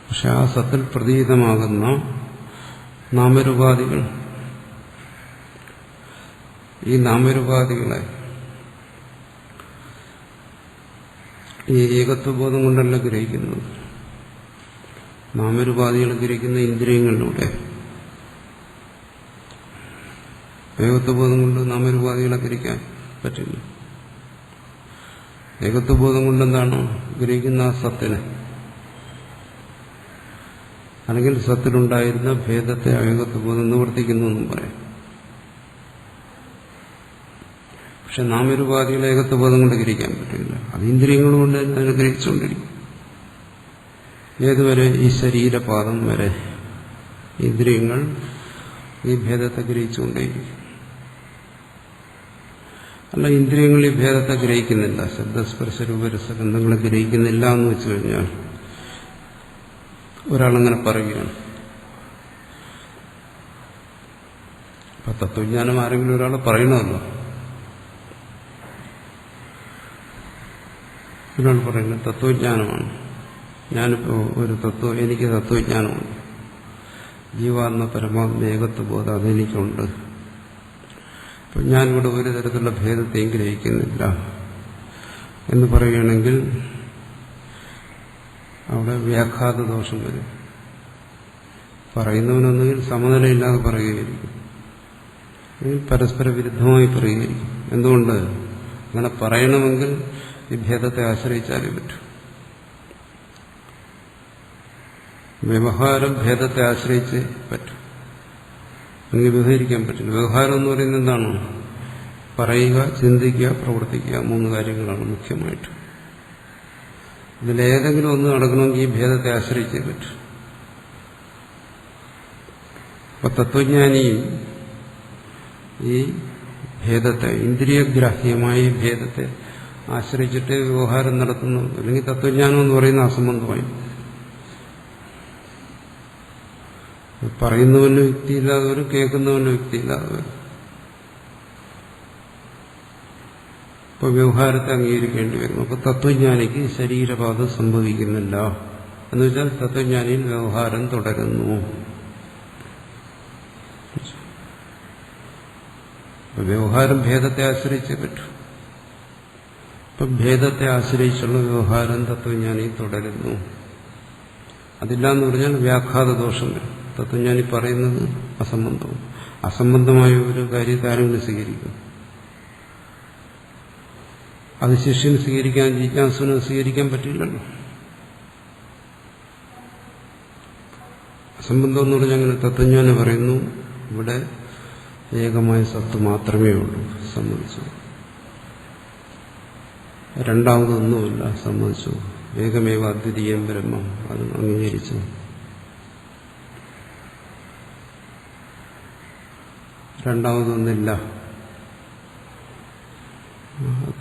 [SPEAKER 1] പക്ഷെ ആ സത്തിൽ പ്രതീതമാകുന്ന നാമരൂപാദികൾ, ഈ നാമരൂപാദികളെ ഈ ഏകത്വബോധം കൊണ്ടല്ല ഗ്രഹിക്കുന്നത്. നാമരൂപാദികൾ ഗ്രഹിക്കുന്ന ഇന്ദ്രിയങ്ങളിലൂടെ. ഏകത്വബോധം കൊണ്ട് നാമരൂപാദികളെ ഗ്രഹിക്കാൻ പറ്റില്ല. ഏകത്വബോധം കൊണ്ടെന്താണ് ഗ്രഹിക്കുന്ന ആ സത്തിനെ, അല്ലെങ്കിൽ സത്തിലുണ്ടായിരുന്ന ഭേദത്തെ ഏകത്വബോധം നിവർത്തിക്കുന്നു എന്നും പറയാം. പക്ഷെ നാമരൂപാദികളെ ഏകത്വബോധം കൊണ്ട് ഗ്രഹിക്കാൻ പറ്റില്ല. അത് ഇന്ദ്രിയങ്ങൾ കൊണ്ട് അതിനെ ഗ്രഹിച്ചുകൊണ്ടിരിക്കും. ഏതുവരെ? ഈ ശരീരപാദം വരെ ഇന്ദ്രിയങ്ങൾ ഈ ഭേദത്തെ ഗ്രഹിച്ചുകൊണ്ടേയിരിക്കും. അല്ല, ഇന്ദ്രിയങ്ങൾ ഈ ഭേദത്തെ ഗ്രഹിക്കുന്നില്ല, ശബ്ദസ്പർശ രൂപരസഗന്ധങ്ങളെ ഗ്രഹിക്കുന്നില്ല എന്ന് വെച്ചു കഴിഞ്ഞാൽ ഒരാളങ്ങനെ പറയുകയാണ്. അപ്പൊ തത്വജ്ഞാനം ആരെങ്കിലും ഒരാൾ പറയണമല്ലോ. ഒരാൾ പറയുന്നത് തത്വജ്ഞാനമാണ്, ഞാനിപ്പോ ഒരു എനിക്ക് തത്വജ്ഞാനമുണ്ട്, ജീവാത്മ പരമാത്മ ഏകത്വബോധം അതെനിക്കുണ്ട്, അപ്പൊ ഞാനിവിടെ ഒരു തരത്തിലുള്ള ഭേദത്തെയും ഗ്രഹിക്കുന്നില്ല എന്ന് പറയുകയാണെങ്കിൽ അവിടെ വ്യാഘാത ദോഷം വരും. പറയുന്നവനൊന്നുകിൽ സമനിലയില്ലാതെ പറയുകയായിരിക്കും, പരസ്പര വിരുദ്ധമായി പറയുകയായിരിക്കും. എന്തുകൊണ്ട്? അങ്ങനെ പറയണമെങ്കിൽ ഈ ഭേദത്തെ ആശ്രയിച്ചാലേ പറ്റൂ. വ്യവഹാരം ഭേദത്തെ ആശ്രയിച്ച് പറ്റും, എനിക്ക് വ്യവഹരിക്കാൻ പറ്റില്ല. വ്യവഹാരം എന്ന് പറയുന്നത് എന്താണ്? പറയുക, ചിന്തിക്കുക, പ്രവർത്തിക്കുക, 3 കാര്യങ്ങളാണ് മുഖ്യമായിട്ട്. ഇതിലേതെങ്കിലും ഒന്ന് നടക്കണമെങ്കിൽ ഈ ഭേദത്തെ ആശ്രയിച്ചേ പറ്റൂ. അപ്പൊ തത്വജ്ഞാനിയും ഈ ഭേദത്തെ, ഇന്ദ്രിയഗ്രാഹ്യമായ ഈ ഭേദത്തെ ആശ്രയിച്ചിട്ട് വ്യവഹാരം നടത്തുന്നു. അല്ലെങ്കിൽ തത്വജ്ഞാനം എന്ന് പറയുന്ന അസംബന്ധമായി. പറയുന്നവന് യുക്തിയില്ലാത്തവരും കേൾക്കുന്നവന് യുക്തിയില്ലാത്തവരും. ഇപ്പൊ വ്യവഹാരത്തെ അംഗീകരിക്കേണ്ടി വരും. അപ്പൊ തത്വജ്ഞാനിക്ക് ശരീരപാതം സംഭവിക്കുന്നില്ല എന്ന് വെച്ചാൽ തത്വജ്ഞാനിയിൽ വ്യവഹാരം തുടരുന്നു. വ്യവഹാരം ഭേദത്തെ ആശ്രയിച്ചേ പറ്റൂ. ഇപ്പൊ ഭേദത്തെ ആശ്രയിച്ചുള്ള വ്യവഹാരം തത്വജ്ഞാനി തുടരുന്നു. അതില്ലാന്ന് പറഞ്ഞാൽ വ്യാഘാത ദോഷം വരും. തത്വജ്ഞാനി പറയുന്നത് അസംബന്ധവും. അസംബന്ധമായ ഒരു കാര്യത്തെ ആരെങ്കിലും സ്വീകരിക്കും. അത് ശിഷ്യന് സ്വീകരിക്കാൻ, ജിജ്ഞാസുവിന് സ്വീകരിക്കാൻ പറ്റില്ലല്ലോ. അസംബന്ധം എന്ന് പറഞ്ഞാൽ അങ്ങനെ തത്വജ്ഞാനി പറയുന്നു ഇവിടെ ഏകമായ സത്ത് മാത്രമേ ഉള്ളൂ, സമ്മതിച്ചു. രണ്ടാമതൊന്നുമില്ല, സമ്മതിച്ചു. ഏകമേവ അദ്വിതീയം ബ്രഹ്മം, അത് അംഗീകരിച്ചു. രണ്ടാമതൊന്നില്ല,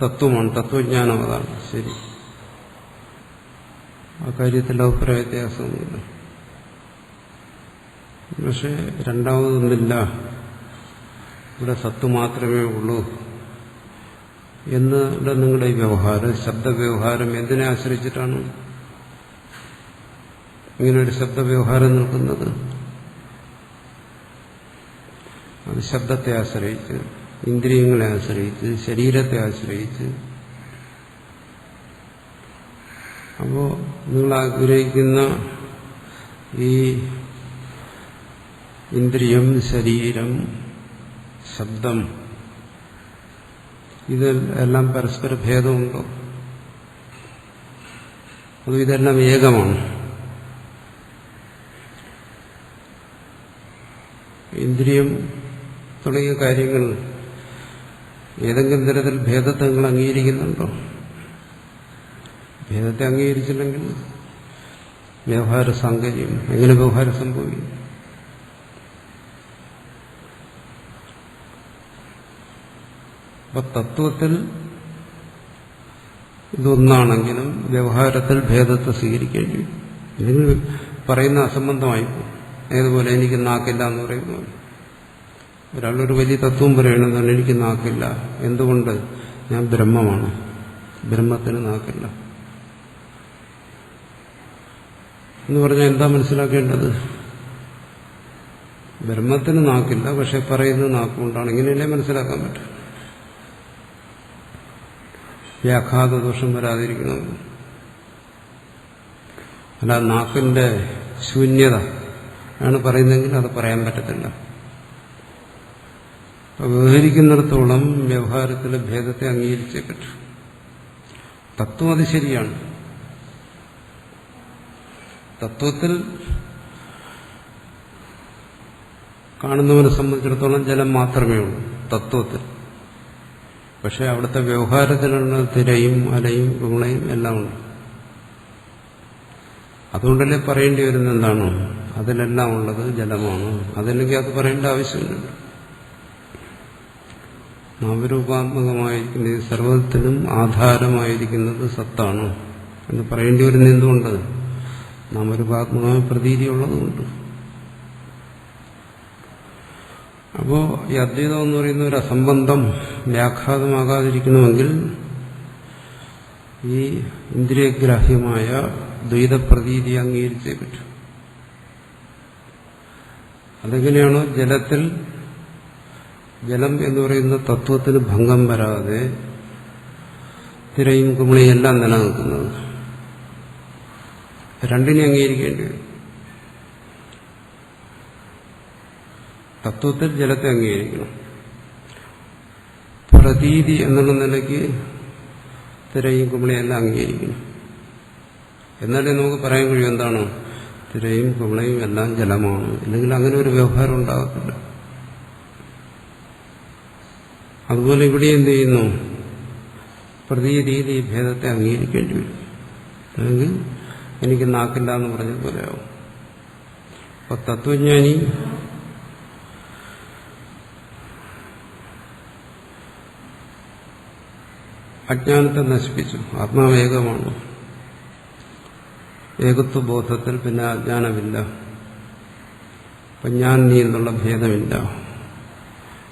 [SPEAKER 1] തത്വമാണ്, തത്വജ്ഞാനം, അതാണ് ശരി. ആ കാര്യത്തിൽ അഭിപ്രായ വ്യത്യാസമൊന്നുമില്ല. പക്ഷെ രണ്ടാമതൊന്നില്ല, ഇവിടെ സത്ത് മാത്രമേ ഉള്ളൂ എന്നുള്ള നിങ്ങളുടെ ഈ വ്യവഹാരം, ശബ്ദവ്യവഹാരം എന്തിനെ ആശ്രയിച്ചിട്ടാണ് ഇങ്ങനൊരു ശബ്ദവ്യവഹാരം നിൽക്കുന്നത്? അത് ശബ്ദത്തെ ആശ്രയിച്ച്, ഇന്ദ്രിയങ്ങളെ ആശ്രയിച്ച്, ശരീരത്തെ ആശ്രയിച്ച്. അപ്പോ നിങ്ങൾ ആഗ്രഹിക്കുന്ന ഈ ഇന്ദ്രിയം, ശരീരം, ശബ്ദം, ഇതെല്ലാം പരസ്പര ഭേദമുണ്ടോ? അതും ഇതെല്ലാം ഏകമാണ്. ഇന്ദ്രിയം തുടങ്ങിയ കാര്യങ്ങൾ ഏതെങ്കിലും തരത്തിൽ ഭേദത്തെ നിങ്ങൾ അംഗീകരിക്കുന്നുണ്ടോ? ഭേദത്തെ അംഗീകരിച്ചില്ലെങ്കിൽ വ്യവഹാര സാങ്കര്യം, എങ്ങനെ വ്യവഹാരം സംഭവിക്കും? അപ്പൊ തത്വത്തിൽ ഇതൊന്നാണെങ്കിലും വ്യവഹാരത്തിൽ ഭേദത്തെ സ്വീകരിക്കേണ്ടി വരും. ഇതിന് പറയുന്ന അസംബന്ധമായിപ്പോകും. ഏതുപോലെ എനിക്ക് നാക്കില്ല എന്ന് പറയുന്നു. ഒരാളൊരു വലിയ തത്വം പറയണമെന്നാണ്, എനിക്ക് നാക്കില്ല. എന്തുകൊണ്ട്? ഞാൻ ബ്രഹ്മമാണ്. ബ്രഹ്മത്തിന് നാക്കില്ല എന്ന് പറഞ്ഞാൽ എന്താ മനസ്സിലാക്കേണ്ടത്? ബ്രഹ്മത്തിന് നാക്കില്ല, പക്ഷെ പറയുന്നത് നാക്കുകൊണ്ടാണ്. ഇങ്ങനെയല്ലേ മനസ്സിലാക്കാൻ പറ്റും. വ്യാഘാത ദോഷം വരാതിരിക്കണം. അല്ല നാക്കിന്റെ ശൂന്യത ആണ് പറയുന്നതെങ്കിൽ അത് പറയാൻ പറ്റത്തില്ല. വ്യവഹരിക്കുന്നിടത്തോളം വ്യവഹാരത്തിലെ ഭേദത്തെ അംഗീകരിച്ചേ പറ്റൂ. തത്വം അത് ശരിയാണ്. തത്വത്തിൽ കാണുന്നവനെ സംബന്ധിച്ചിടത്തോളം ജലം മാത്രമേ ഉള്ളൂ തത്വത്തിൽ. പക്ഷെ അവിടുത്തെ വ്യവഹാരത്തിലുള്ള തിരയും അലയും ഗുണയും എല്ലാം ഉണ്ട്. അതുകൊണ്ടല്ലേ പറയേണ്ടി വരുന്ന എന്താണോ അതിലെല്ലാം ഉള്ളത് ജലമാണ്. അതല്ലെങ്കിൽ അത് പറയേണ്ട ആവശ്യമില്ല. നാമരൂപാത്മകമായിരിക്കുന്ന സർവ്വത്തിനും ആധാരമായിരിക്കുന്നത് സത്താണ് എന്ന് പറയേണ്ടി വരുന്ന എന്തുകൊണ്ട്? നാമരൂപാത്മകമായ പ്രതീതിയുള്ളതുകൊണ്ട്. അപ്പോ ഈ അദ്വൈതം എന്ന് പറയുന്ന ഒരു അസംബന്ധം വ്യാഘാതമാകാതിരിക്കണമെങ്കിൽ ഈ ഇന്ദ്രിയഗ്രാഹ്യമായ ദ്വൈതപ്രതീതി അംഗീകരിച്ചേ പറ്റൂ. അതെങ്ങനെയാണോ ജലത്തിൽ ജലം എന്ന് പറയുന്ന തത്വത്തിന് ഭംഗം വരാതെ തിരയും കുമിളയും എല്ലാം നിലനിൽക്കുന്നത്, രണ്ടിനെ അംഗീകരിക്കേണ്ടി വരും. തത്വത്തിൽ ജലത്തെ അംഗീകരിക്കണം. പ്രതീതി എന്നുള്ള നിലയ്ക്ക് തിരയും കുമിളയും എല്ലാം അംഗീകരിക്കണം. എന്നാലേ നമുക്ക് പറയാൻ കഴിയും എന്താണ് തിരയും കുമിളയും എല്ലാം ജലമാണ്. ഇല്ലെങ്കിൽ അങ്ങനെ ഒരു വ്യവഹാരം ഉണ്ടാകത്തില്ല. അതുപോലെ ഇവിടെ എന്ത് ചെയ്യുന്നു? പ്രതീതി ഭേദത്തെ അംഗീകരിക്കേണ്ടി വരും. അല്ലെങ്കിൽ എനിക്ക് നാക്കില്ല എന്ന് പറഞ്ഞ പോലെയാവും. അപ്പൊ തത്വജ്ഞാനി അജ്ഞാനത്തെ നശിപ്പിച്ചു. ആത്മാവേകമാണ്. ഏകത്വബോധത്തിൽ പിന്നെ അജ്ഞാനമില്ല. അപ്പം ഞാൻ നീ എന്നുള്ള ഭേദമില്ല.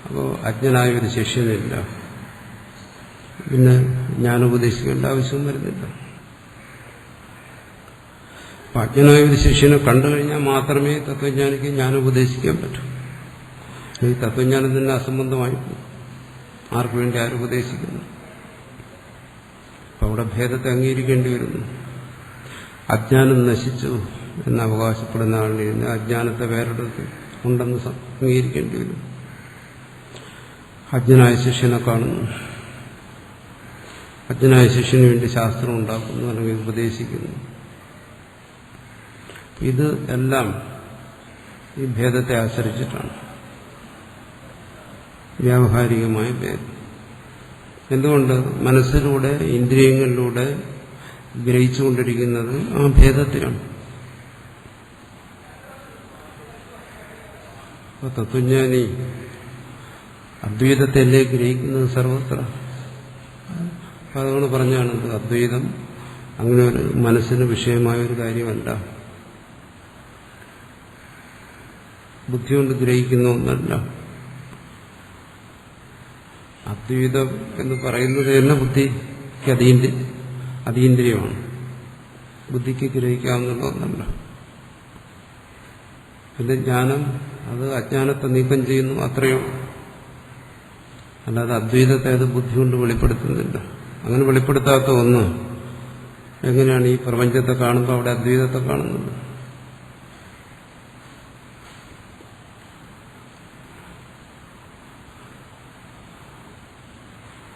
[SPEAKER 1] അപ്പോൾ അജ്ഞനായ ഒരു ശിഷ്യനില്ല. പിന്നെ ഞാൻ ഉപദേശിക്കേണ്ട ആവശ്യവും വരുന്നില്ല. അപ്പം അജ്ഞനായ ഒരു ശിഷ്യനെ കണ്ടു കഴിഞ്ഞാൽ മാത്രമേ തത്വജ്ഞാനിക്ക് ഞാൻ ഉപദേശിക്കാൻ പറ്റൂ. ഈ തത്വജ്ഞാനം തന്നെ അസംബന്ധമായി പോകും. ആർക്കു വേണ്ടി ആരുപദേശിക്കുന്നു? അപ്പം അവിടെ ഭേദത്തെ അംഗീകരിക്കേണ്ടി വരുന്നു. അജ്ഞാനം നശിച്ചു എന്ന് അവകാശപ്പെടുന്ന ആളിന് അജ്ഞാനത്തെ വേറെടുത്ത് ഉണ്ടെന്ന് അംഗീകരിക്കേണ്ടി വരും. അജ്ഞനായ ശിഷ്യനെ കാണുന്നു. അജ്ഞനായ ശിഷ്യന് വേണ്ടി ശാസ്ത്രം ഉണ്ടാക്കുന്നു, അല്ലെങ്കിൽ ഉപദേശിക്കുന്നു. ഇത് എല്ലാം ഈ ഭേദത്തെ ആശ്രയിച്ചിട്ടാണ്. വ്യാവഹാരികമായ ഭേദം. എന്തുകൊണ്ട്? മനസ്സിലൂടെ ഇന്ദ്രിയങ്ങളിലൂടെ ഗ്രഹിച്ചുകൊണ്ടിരിക്കുന്നത് ആ ഭേദത്തിലാണ്. അപ്പൊ തത്വജ്ഞാനി അദ്വൈതത്തെ ഗ്രഹിക്കുന്നത് സർവത്ര. അതുകൊണ്ട് പറഞ്ഞാണ് അദ്വൈതം അങ്ങനെ ഒരു മനസ്സിന് വിഷയമായ ഒരു കാര്യമല്ല, ബുദ്ധി കൊണ്ട് ഗ്രഹിക്കുന്ന ഒന്നല്ല. അദ്വൈതം എന്ന് പറയുന്നത് തന്നെ ബുദ്ധിക്ക് അതീന്ദ്രിയമാണ്. ബുദ്ധിക്ക് ഗ്രഹിക്കാവുന്ന ഒന്നല്ല. അതിന്റെ ജ്ഞാനം അത് അജ്ഞാനത്തെ നീക്കം ചെയ്യുന്നു, അത്രയോ. അല്ലാതെ അദ്വൈതത്തെ അത് ബുദ്ധി കൊണ്ട് വെളിപ്പെടുത്തുന്നില്ല. അങ്ങനെ വെളിപ്പെടുത്താത്ത ഒന്ന് എങ്ങനെയാണ് ഈ പ്രപഞ്ചത്തെ കാണുമ്പോൾ അവിടെ അദ്വൈതത്തെ കാണുന്നത്?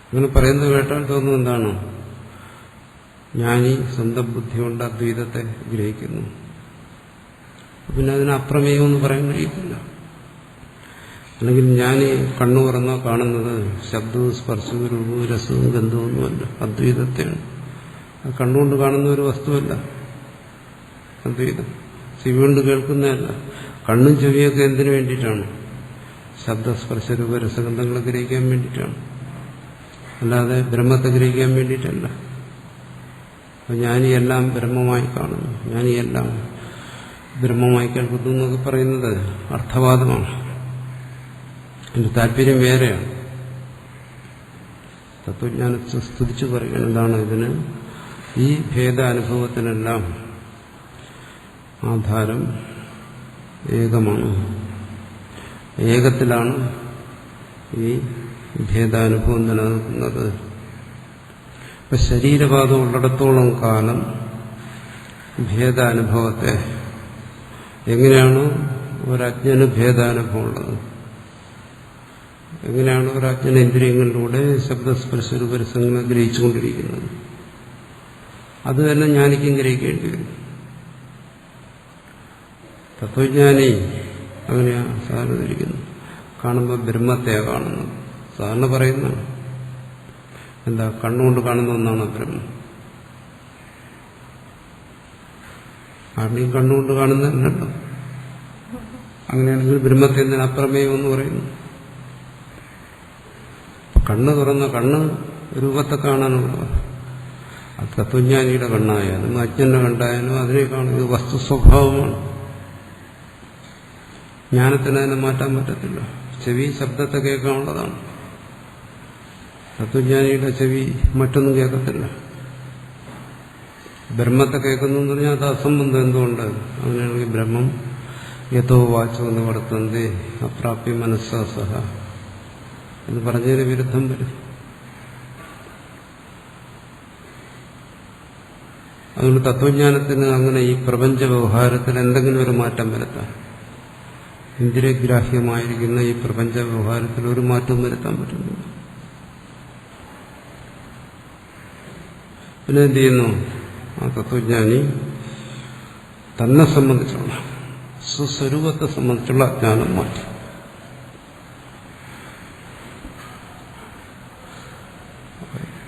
[SPEAKER 1] അങ്ങനെ പറയുന്നത് കേട്ടാൽ തോന്നുന്നു എന്താണ്? ജ്ഞാനി സ്വന്തം ബുദ്ധി കൊണ്ട് അദ്വൈതത്തെ ഗ്രഹിക്കുന്നു. പിന്നെ അതിന് അപ്രമേയമെന്ന് പറയാൻ കഴിയത്തില്ല. അല്ലെങ്കിൽ ജ്ഞാനി കണ്ണു തുറന്നോ കാണുന്നത് ശബ്ദവും സ്പർശവും രൂപവും രസവും ഗന്ധവുമൊന്നുമല്ല, അദ്വൈതത്തെയാണ്. അത് കണ്ണുകൊണ്ട് കാണുന്ന ഒരു വസ്തുവല്ല അദ്വൈതം. ചെവി കൊണ്ട് കേൾക്കുന്നതല്ല. കണ്ണും ചെവിയൊക്കെ എന്തിനു വേണ്ടിയിട്ടാണ്? ശബ്ദസ്പർശ രൂപ രസഗന്ധങ്ങളെ ഗ്രഹിക്കാൻ വേണ്ടിയിട്ടാണ്, അല്ലാതെ ബ്രഹ്മത്തെ ഗ്രഹിക്കാൻ വേണ്ടിയിട്ടല്ല. അപ്പൊ ജ്ഞാനിയെല്ലാം ബ്രഹ്മമായി കാണുന്നു, ജ്ഞാനിയെല്ലാം ബ്രഹ്മമായി കേൾക്കുന്നു എന്നൊക്കെ പറയുന്നത് അർത്ഥവാദമാണ്. അതിന്റെ താല്പര്യം വേറെയാണ്. തത്വജ്ഞാനത്തെ സ്തുതിച്ചു പറയുകയാണ്. എന്താണ് ഇതിന്? ഈ ഭേദാനുഭവത്തിനെല്ലാം ആധാരം ഏകമാണ്. ഏകത്തിലാണ് ഈ ഭേദാനുഭവം നിലനിൽക്കുന്നത്. ഇപ്പൊ ശരീരവാദം ഉള്ളിടത്തോളം കാലം ഭേദാനുഭവത്തെ എങ്ങനെയാണ് ഒരജ്ഞന് ഭേദാനുഭവം ഉള്ളത്? എങ്ങനെയാണ് ഒരജ്ഞന ഇന്ദ്രിയങ്ങളിലൂടെ ശബ്ദസ്പർശരൂപരസങ്ങളെ ഗ്രഹിച്ചുകൊണ്ടിരിക്കുന്നത്? അത് തന്നെ ജ്ഞാനിക്കും ഗ്രഹിക്കേണ്ടി വരും. തത്വജ്ഞാനി അങ്ങനെയാ സാധാരണ ഇരിക്കുന്നു. കാണുമ്പോൾ ബ്രഹ്മത്തെയാണ് കാണുന്നത്. സാധാരണ പറയുന്നതാണ്. എന്താ? കണ്ണുകൊണ്ട് കാണുന്ന ഒന്നാണ് ബ്രഹ്മം. ആരുടെയും കണ്ണുകൊണ്ട് കാണുന്നതല്ലല്ലോ. അങ്ങനെയാണെങ്കിൽ ബ്രഹ്മത്തെ എന്തിനാ അപ്രമേയം എന്ന് പറയുന്നു? കണ്ണ് തുറന്ന കണ്ണ് രൂപത്തെ കാണാനുള്ളത്. അത് തത്വജ്ഞാനിയുടെ കണ്ണായാലും അജ്ഞന്റെ കണ്ടായാലും അതിനെ കാണുന്നത് വസ്തു സ്വഭാവമാണ്. ജ്ഞാനത്തിന് അതിനെ മാറ്റാൻ പറ്റത്തില്ല. ചെവി ശബ്ദത്തെ കേൾക്കാനുള്ളതാണ്. തത്വജ്ഞാനിയുടെ ചെവി മറ്റൊന്നും കേൾക്കത്തില്ല. ബ്രഹ്മത്തെ കേൾക്കുന്നു എന്ന് പറഞ്ഞാൽ അത് അസംബന്ധം. എന്തുകൊണ്ട്? അങ്ങനെയാണെങ്കിൽ ബ്രഹ്മം യഥോ വാച്ചോ എന്ന് വർത്തന്തേ അപ്രാപ്യ മനസ്സാ സഹ എന്ന് പറഞ്ഞതിന് വിരുദ്ധം വരും. അതുകൊണ്ട് തത്വജ്ഞാനത്തിന് അങ്ങനെ ഈ പ്രപഞ്ച വ്യവഹാരത്തിൽ എന്തെങ്കിലും ഒരു മാറ്റം വരുത്താം. ഇന്ദ്രിയഗ്രാഹ്യമായിരിക്കുന്ന ഈ പ്രപഞ്ച വ്യവഹാരത്തിൽ ഒരു മാറ്റവും വരുത്താൻ പറ്റുന്നില്ല. പിന്നെ എന്ത് ചെയ്യുന്നു? ആ തത്വജ്ഞാനി തന്നെ സംബന്ധിച്ചുള്ള സ്വസ്വരൂപത്തെ സംബന്ധിച്ചുള്ള അജ്ഞാനം മാറ്റി.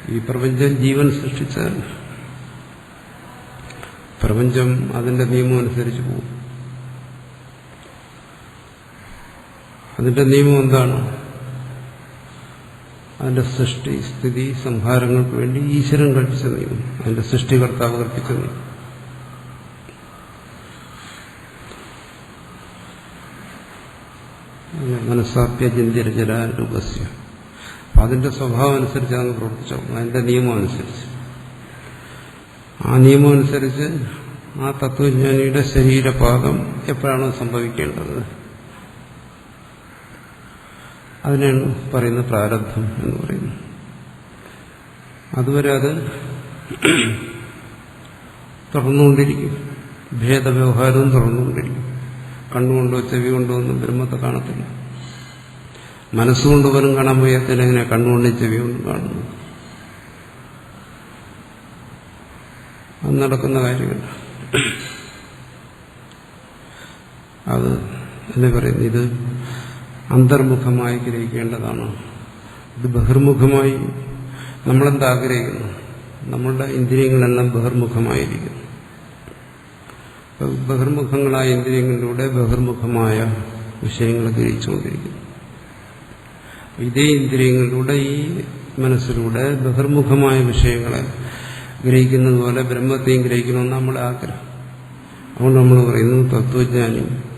[SPEAKER 1] ഈ പ്രപഞ്ചം ജീവൻ സൃഷ്ടിച്ചതല്ല. പ്രപഞ്ചം അതിന്റെ നിയമം അനുസരിച്ച് പോകും. അതിന്റെ നിയമം എന്താണ്? അതിന്റെ സൃഷ്ടി സ്ഥിതി സംഹാരങ്ങൾക്ക് വേണ്ടി ഈശ്വരൻ കൽപ്പിച്ച നിയമം, അതിന്റെ സൃഷ്ടികർത്താവ് കൽപ്പിച്ച നിയമം. മനസ്സാപ്യചിന്തിരചരാരൂപസ്യ. അതിന്റെ സ്വഭാവം അനുസരിച്ചാണ് പ്രവർത്തിച്ചോ, അതിന്റെ നിയമം അനുസരിച്ച്. ആ നിയമം അനുസരിച്ച് ആ തത്വജ്ഞാനിയുടെ ശരീരപാകം എപ്പോഴാണോ സംഭവിക്കേണ്ടത് അതിനാണ് പറയുന്ന പ്രാരബ്ധം എന്ന് പറയുന്നത്. അതുവരെ അത് തുടർന്നുകൊണ്ടിരിക്കും. ഭേദവ്യവഹാരവും തുടർന്നുകൊണ്ടിരിക്കും. കണ്ണുകൊണ്ടോ ചെവി കൊണ്ടോ ഒന്നും ബ്രഹ്മത്തെ കാണത്തില്ല. മനസ്സുകൊണ്ട് പോലും കാണാൻ വയ്യാത്തതിന് എങ്ങനെ കണ്ണുകൊണ്ടും ചെവി കൊണ്ടും കാണുന്നു? അത് നടക്കുന്ന കാര്യമല്ല. അത് എന്താ പറയുന്നത്? ഇത് അന്തർമുഖമായി ഗ്രഹിക്കേണ്ടതാണ്. ഇത് ബഹിർമുഖമായി നമ്മളെന്താ ആഗ്രഹിക്കുന്നു? നമ്മളുടെ ഇന്ദ്രിയങ്ങളെല്ലാം ബഹിർമുഖമായിരിക്കുന്നു. ബഹിർമുഖങ്ങളായ ഇന്ദ്രിയങ്ങളിലൂടെ ബഹിർമുഖമായ വിഷയങ്ങൾ ഗ്രഹിച്ചുകൊണ്ടിരിക്കുന്നു. ഇതേ ഇന്ദ്രിയങ്ങളിലൂടെ ഈ മനസ്സിലൂടെ ബഹിർമുഖമായ വിഷയങ്ങളെ ഗ്രഹിക്കുന്നത് പോലെ ബ്രഹ്മത്തെയും ഗ്രഹിക്കണമെന്ന് നമ്മുടെ ആഗ്രഹം. അതുകൊണ്ട് നമ്മൾ പറയുന്നു തത്വജ്ഞാനി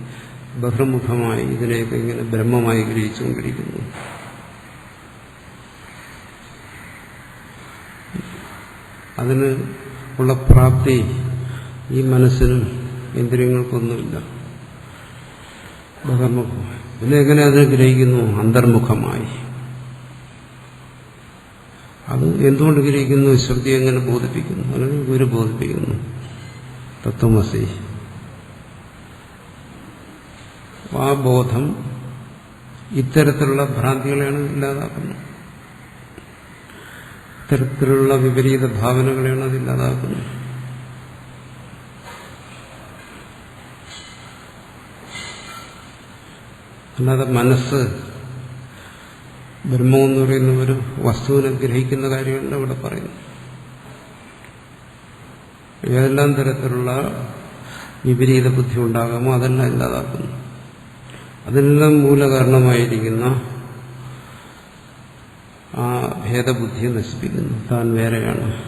[SPEAKER 1] ബഹിർമുഖമായി ഇതിനെയൊക്കെ ഇങ്ങനെ ബ്രഹ്മമായി ഗ്രഹിച്ചുകൊണ്ടിരിക്കുന്നു. അതിന് ഉള്ള പ്രാപ്തി ഈ മനസ്സിനും ഇന്ദ്രിയങ്ങൾക്കൊന്നുമില്ല. ബഹിർമുഖമായി. പിന്നെ എങ്ങനെ അതിനെ ഗ്രഹിക്കുന്നു? അന്തർമുഖമായി. അത് എന്തുകൊണ്ട് ഗ്രഹിക്കുന്നു? ശ്രുതി എങ്ങനെ ബോധിപ്പിക്കുന്നു? അല്ലെങ്കിൽ ഗുരു ബോധിപ്പിക്കുന്നു. തത്വമസി. ആ ബോധം ഇത്തരത്തിലുള്ള ഭ്രാന്തികളെയാണ് ഇല്ലാതാക്കുന്നത്. ഇത്തരത്തിലുള്ള വിപരീത ഭാവനകളെയാണ് അത് ഇല്ലാതാക്കുന്നത്. അല്ലാതെ മനസ്സ് ബ്രഹ്മമെന്ന് പറയുന്ന ഒരു വസ്തുവിനെ ഗ്രഹിക്കുന്ന കാര്യമല്ല ഇവിടെ പറയുന്നു. ഏതെല്ലാം തരത്തിലുള്ള വിപരീത ബുദ്ധി ഉണ്ടാകാമോ അതെല്ലാം ഇല്ലാതാക്കുന്നു. അതിനെല്ലാം മൂലകാരണമായിരിക്കുന്ന ആ ഭേദബുദ്ധിയെ നശിപ്പിക്കുന്നു. താൻ വേറെയാണ്,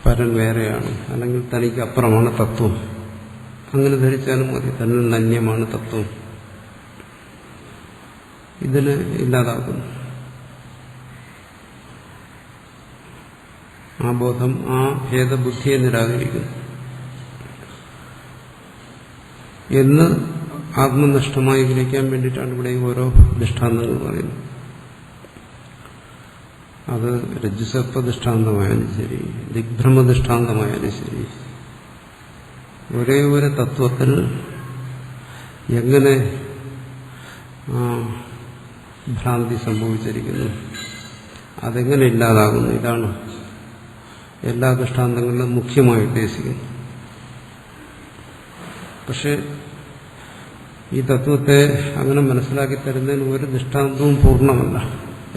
[SPEAKER 1] പരൻ വേറെയാണ്, അല്ലെങ്കിൽ തനിക്ക് അപ്പുറമാണ് തത്വം. അങ്ങനെ ധരിച്ചാലും മതി. തന്നിൽ നന്യമാണ് തത്വം. ഇതിന് ഇല്ലാതാക്കുന്നു. ആ ബോധം ആ ഭേദബുദ്ധിയെ നിരാകരിക്കുന്നു എന്ന് ആത്മനിഷ്ഠമായി ഗ്രഹിക്കാൻ വേണ്ടിയിട്ടാണ് ഇവിടെ ഓരോ ദൃഷ്ടാന്തങ്ങൾ പറയുന്നത്. അത് രജ്ജുസർപ്പ ദൃഷ്ടാന്തമായാലും ശരി, ദിഗ്ഭ്രമ ദൃഷ്ടാന്തമായാലും ശരി, ഒരേ ഒരു തത്വത്തിൽ എങ്ങനെ ഭ്രാന്തി സംഭവിച്ചിരിക്കുന്നു, അതെങ്ങനെ ഇല്ലാതാകുന്നു, ഇതാണ് എല്ലാ ദൃഷ്ടാന്തങ്ങളിലും മുഖ്യമായി ഉദ്ദേശിക്കുന്നത്. പക്ഷെ ഈ തത്വത്തെ അങ്ങനെ മനസ്സിലാക്കി തരുന്നതിന് ഒരു ദൃഷ്ടാന്തവും പൂർണ്ണമല്ല.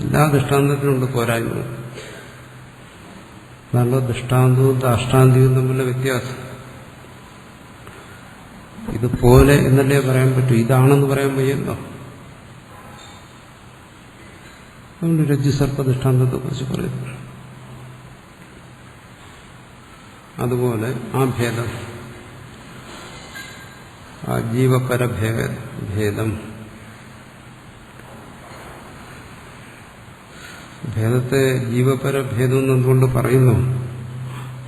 [SPEAKER 1] എല്ലാ ദൃഷ്ടാന്തത്തിനുണ്ട് പോരായ്മകൾ. അതാണല്ലോ ദൃഷ്ടാന്തവും ദാഷ്ടാന്തിയും തമ്മിലുള്ള വ്യത്യാസം. ഇതുപോലെ എന്നല്ലേ പറയാൻ പറ്റൂ, ഇതാണെന്ന് പറയാൻ വയ്യല്ലോ. അതുകൊണ്ട് രജ്ജുസർപ്പ ദൃഷ്ടാന്തത്തെ കുറിച്ച് പറയുന്നു. അതുപോലെ ആ ഭേദം, ആ ജീവപരഭേദം, ഭേദത്തെ ജീവപരഭേദം എന്നുകൊണ്ട് പറയുന്നു.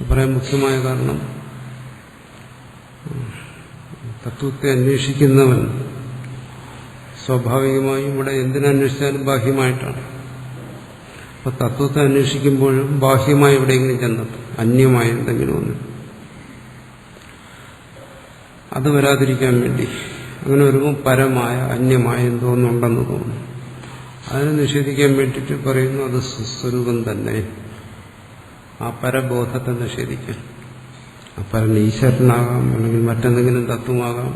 [SPEAKER 1] പറയാൻ മുഖ്യമായ കാരണം തത്വത്തെ അന്വേഷിക്കുന്നവൻ സ്വാഭാവികമായും ഇവിടെ എന്തിനന്വേഷിച്ചാലും ബാഹ്യമായിട്ടാണ്. അപ്പൊ തത്വത്തെ അന്വേഷിക്കുമ്പോഴും ബാഹ്യമായി എവിടെയെങ്കിലും ചെന്നെത്തും, അന്യമായ എന്തെങ്കിലും ഒന്ന്. അത് വരാതിരിക്കാൻ വേണ്ടി അങ്ങനെ വരുമ്പോൾ പരമായ അന്യമായ എന്തോന്നുണ്ടെന്ന് തോന്നും. അതിനെ നിഷേധിക്കാൻ വേണ്ടിയിട്ട് പറയുന്നു അത് സ്വസ്വരൂപം തന്നെ. ആ പരബോധത്തെ നിഷേധിക്കാൻ. ആ പരൻ ഈശ്വരനാകാം, അല്ലെങ്കിൽ മറ്റെന്തെങ്കിലും തത്വമാകാം,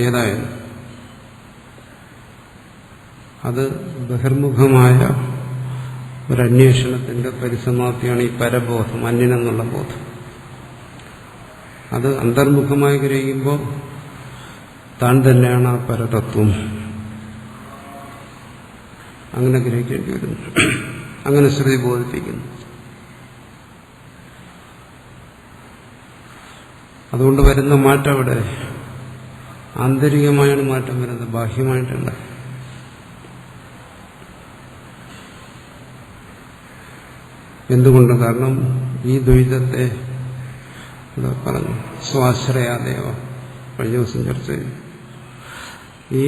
[SPEAKER 1] ഏതായാലും അത് ബഹിർമുഖമായ ഒരന്വേഷണത്തിന്റെ പരിസമാപ്തിയാണ് ഈ പരബോധം, അന്യനെന്നുള്ള ബോധം. അത് അന്തർമുഖമായി ഗ്രഹിക്കുമ്പോൾ താൻ തന്നെയാണ് ആ പരതത്വം. അങ്ങനെ ഗ്രഹിക്കേണ്ടി വരുന്നു. അങ്ങനെ ശ്രുതി ബോധിപ്പിക്കുന്നു. അതുകൊണ്ട് വരുന്ന മാറ്റം അവിടെ ആന്തരികമായാണ് മാറ്റം വരുന്നത്, ബാഹ്യമായിട്ടല്ല. എന്തുകൊണ്ട്? കാരണം ഈ ദ്വൈതത്തെ പറഞ്ഞു സ്വാശ്രയാദേവ, കഴിഞ്ഞ ദിവസം ചർച്ച ചെയ്തു. ഈ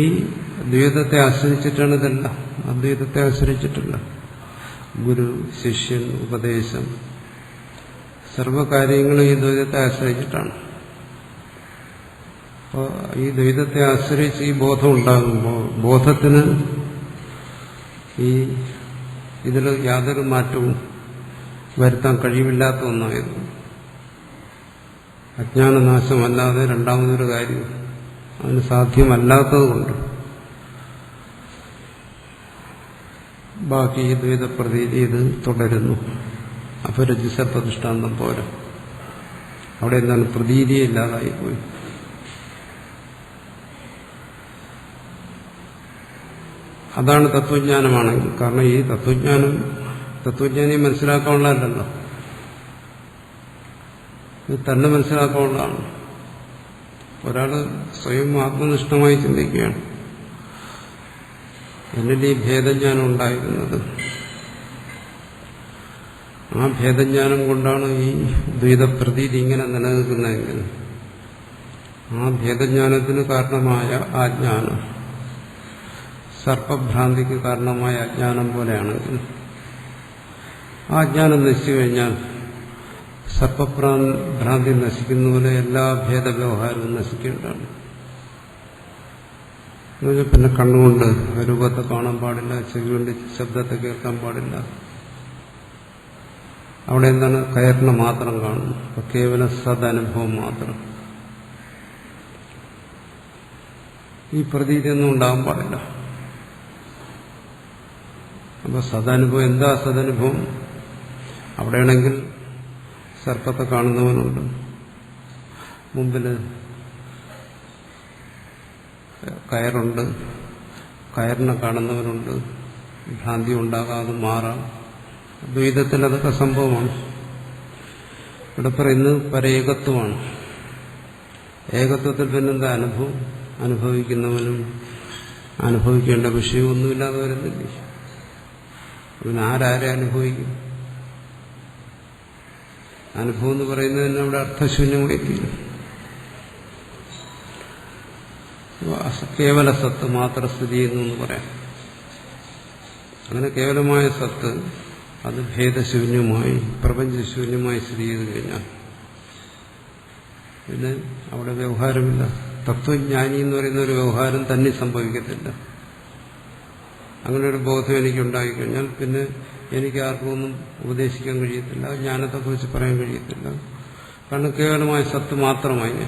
[SPEAKER 1] ദ്വൈതത്തെ ആശ്രയിച്ചിട്ടാണ് ഇതെല്ലാം, അദ്വൈതത്തെ ആശ്രയിച്ചിട്ടില്ല. ഗുരു, ശിഷ്യൻ, ഉപദേശം, സർവകാര്യങ്ങളും ഈ ദ്വൈതത്തെ ആശ്രയിച്ചിട്ടാണ്. അപ്പോൾ ഈ ദ്വൈതത്തെ ആശ്രയിച്ച് ഈ ബോധം ഉണ്ടാകുമ്പോൾ ബോധത്തിന് ഇതിൽ യാതൊരു മാറ്റവും വരുത്താൻ കഴിവില്ലാത്ത ഒന്നായിരുന്നു. അജ്ഞാനനാശമല്ലാതെ രണ്ടാമതൊരു കാര്യം അതിന് സാധ്യമല്ലാത്തതുകൊണ്ട് ബാക്കി ഈ ദ്വൈത പ്രതീതി ഇത് തുടരുന്നു. അപ്പോൾ രജ്ജുസർപ്പ ദൃഷ്ടാന്തം പോരാ. അവിടെ എന്താണ്? പ്രതീതിയെ ഇല്ലാതായിപ്പോയി. അതാണ് തത്വജ്ഞാനമാണെങ്കിൽ. കാരണം ഈ തത്വജ്ഞാനിയെ മനസ്സിലാക്കാനുള്ളതല്ലോ, ഇത് തന്നെ മനസ്സിലാക്കാനുള്ളതാണ്. ഒരാൾ സ്വയം ആത്മനിഷ്ഠമായി ചിന്തിക്കുകയാണ്, എന്നിൽ ഈ ഭേദജ്ഞാനം ഉണ്ടായിരുന്നത്, ആ ഭേദജ്ഞാനം കൊണ്ടാണ് ഈ ദ്വൈതപ്രതീതി ഇങ്ങനെ നിലനിൽക്കുന്നതെങ്കിൽ ആ ഭേദജ്ഞാനത്തിന് കാരണമായ ആ ജ്ഞാനം സർപ്പഭ്രാന്തിക്ക് കാരണമായ അജ്ഞാനം പോലെയാണെങ്കിൽ ആ ജ്ഞാനം നശിച്ചു കഴിഞ്ഞാൽ സർപ്പഭ്രാന്തി നശിക്കുന്ന പോലെ എല്ലാ ഭേദവ്യവഹാരവും നശിക്കേണ്ടതാണ്. പിന്നെ കണ്ണുകൊണ്ട് രൂപത്തെ കാണാൻ പാടില്ല, ചെവികൊണ്ട് ശബ്ദത്തെ കേൾക്കാൻ പാടില്ല. അവിടെ എന്താണ്? കയറിന് മാത്രം കാണുന്നു. അപ്പൊ കേവലം സദനുഭവം മാത്രം. ഈ പ്രതീതിയൊന്നും ഉണ്ടാകാൻ പാടില്ല. അപ്പൊ സദനുഭവം എന്താ? സദനുഭവം അവിടെയാണെങ്കിൽ സർപ്പത്തെ കാണുന്നവനുണ്ട്, മുമ്പിൽ കയറുണ്ട്, കയറിനെ കാണുന്നവനുണ്ട്, ഭ്രാന്തി ഉണ്ടാകാതെ മാറാം. ദ്വൈതത്തിൽ അതൊക്കെ സംഭവമാണ്. ഇവിടെ പറയുന്നത് പരേകത്വമാണ്. ഏകത്വത്തിൽ പിന്നെന്താ അനുഭവം? അനുഭവിക്കുന്നവനും അനുഭവിക്കേണ്ട വിഷയമൊന്നുമില്ലാതെ വരുന്നില്ല. പിന്നെ ആരാരെ അനുഭവിക്കും? അനുഭവം എന്ന് പറയുന്നത് തന്നെ അവിടെ അർത്ഥശൂന്യമായി തീരും. കേവല സത്ത് മാത്രം സ്ഥിതി ചെയ്യുന്നു എന്ന് പറയാം. അങ്ങനെ കേവലമായ സത്ത് അത് ഭേദശൂന്യമായി പ്രപഞ്ചശൂന്യമായി സ്ഥിതി ചെയ്തു കഴിഞ്ഞാൽ പിന്നെ അവിടെ വ്യവഹാരമില്ല. തത്വജ്ഞാനി എന്ന് പറയുന്ന ഒരു വ്യവഹാരം തന്നെ സംഭവിക്കത്തില്ല. അങ്ങനെ ഒരു ബോധം എനിക്കുണ്ടായിക്കഴിഞ്ഞാൽ പിന്നെ എനിക്ക് ആർക്കൊന്നും ഉപദേശിക്കാൻ കഴിയത്തില്ല, ജ്ഞാനത്തെക്കുറിച്ച് പറയാൻ കഴിയത്തില്ല. കാരണം കേവലമായ സത്ത് മാത്രമായി.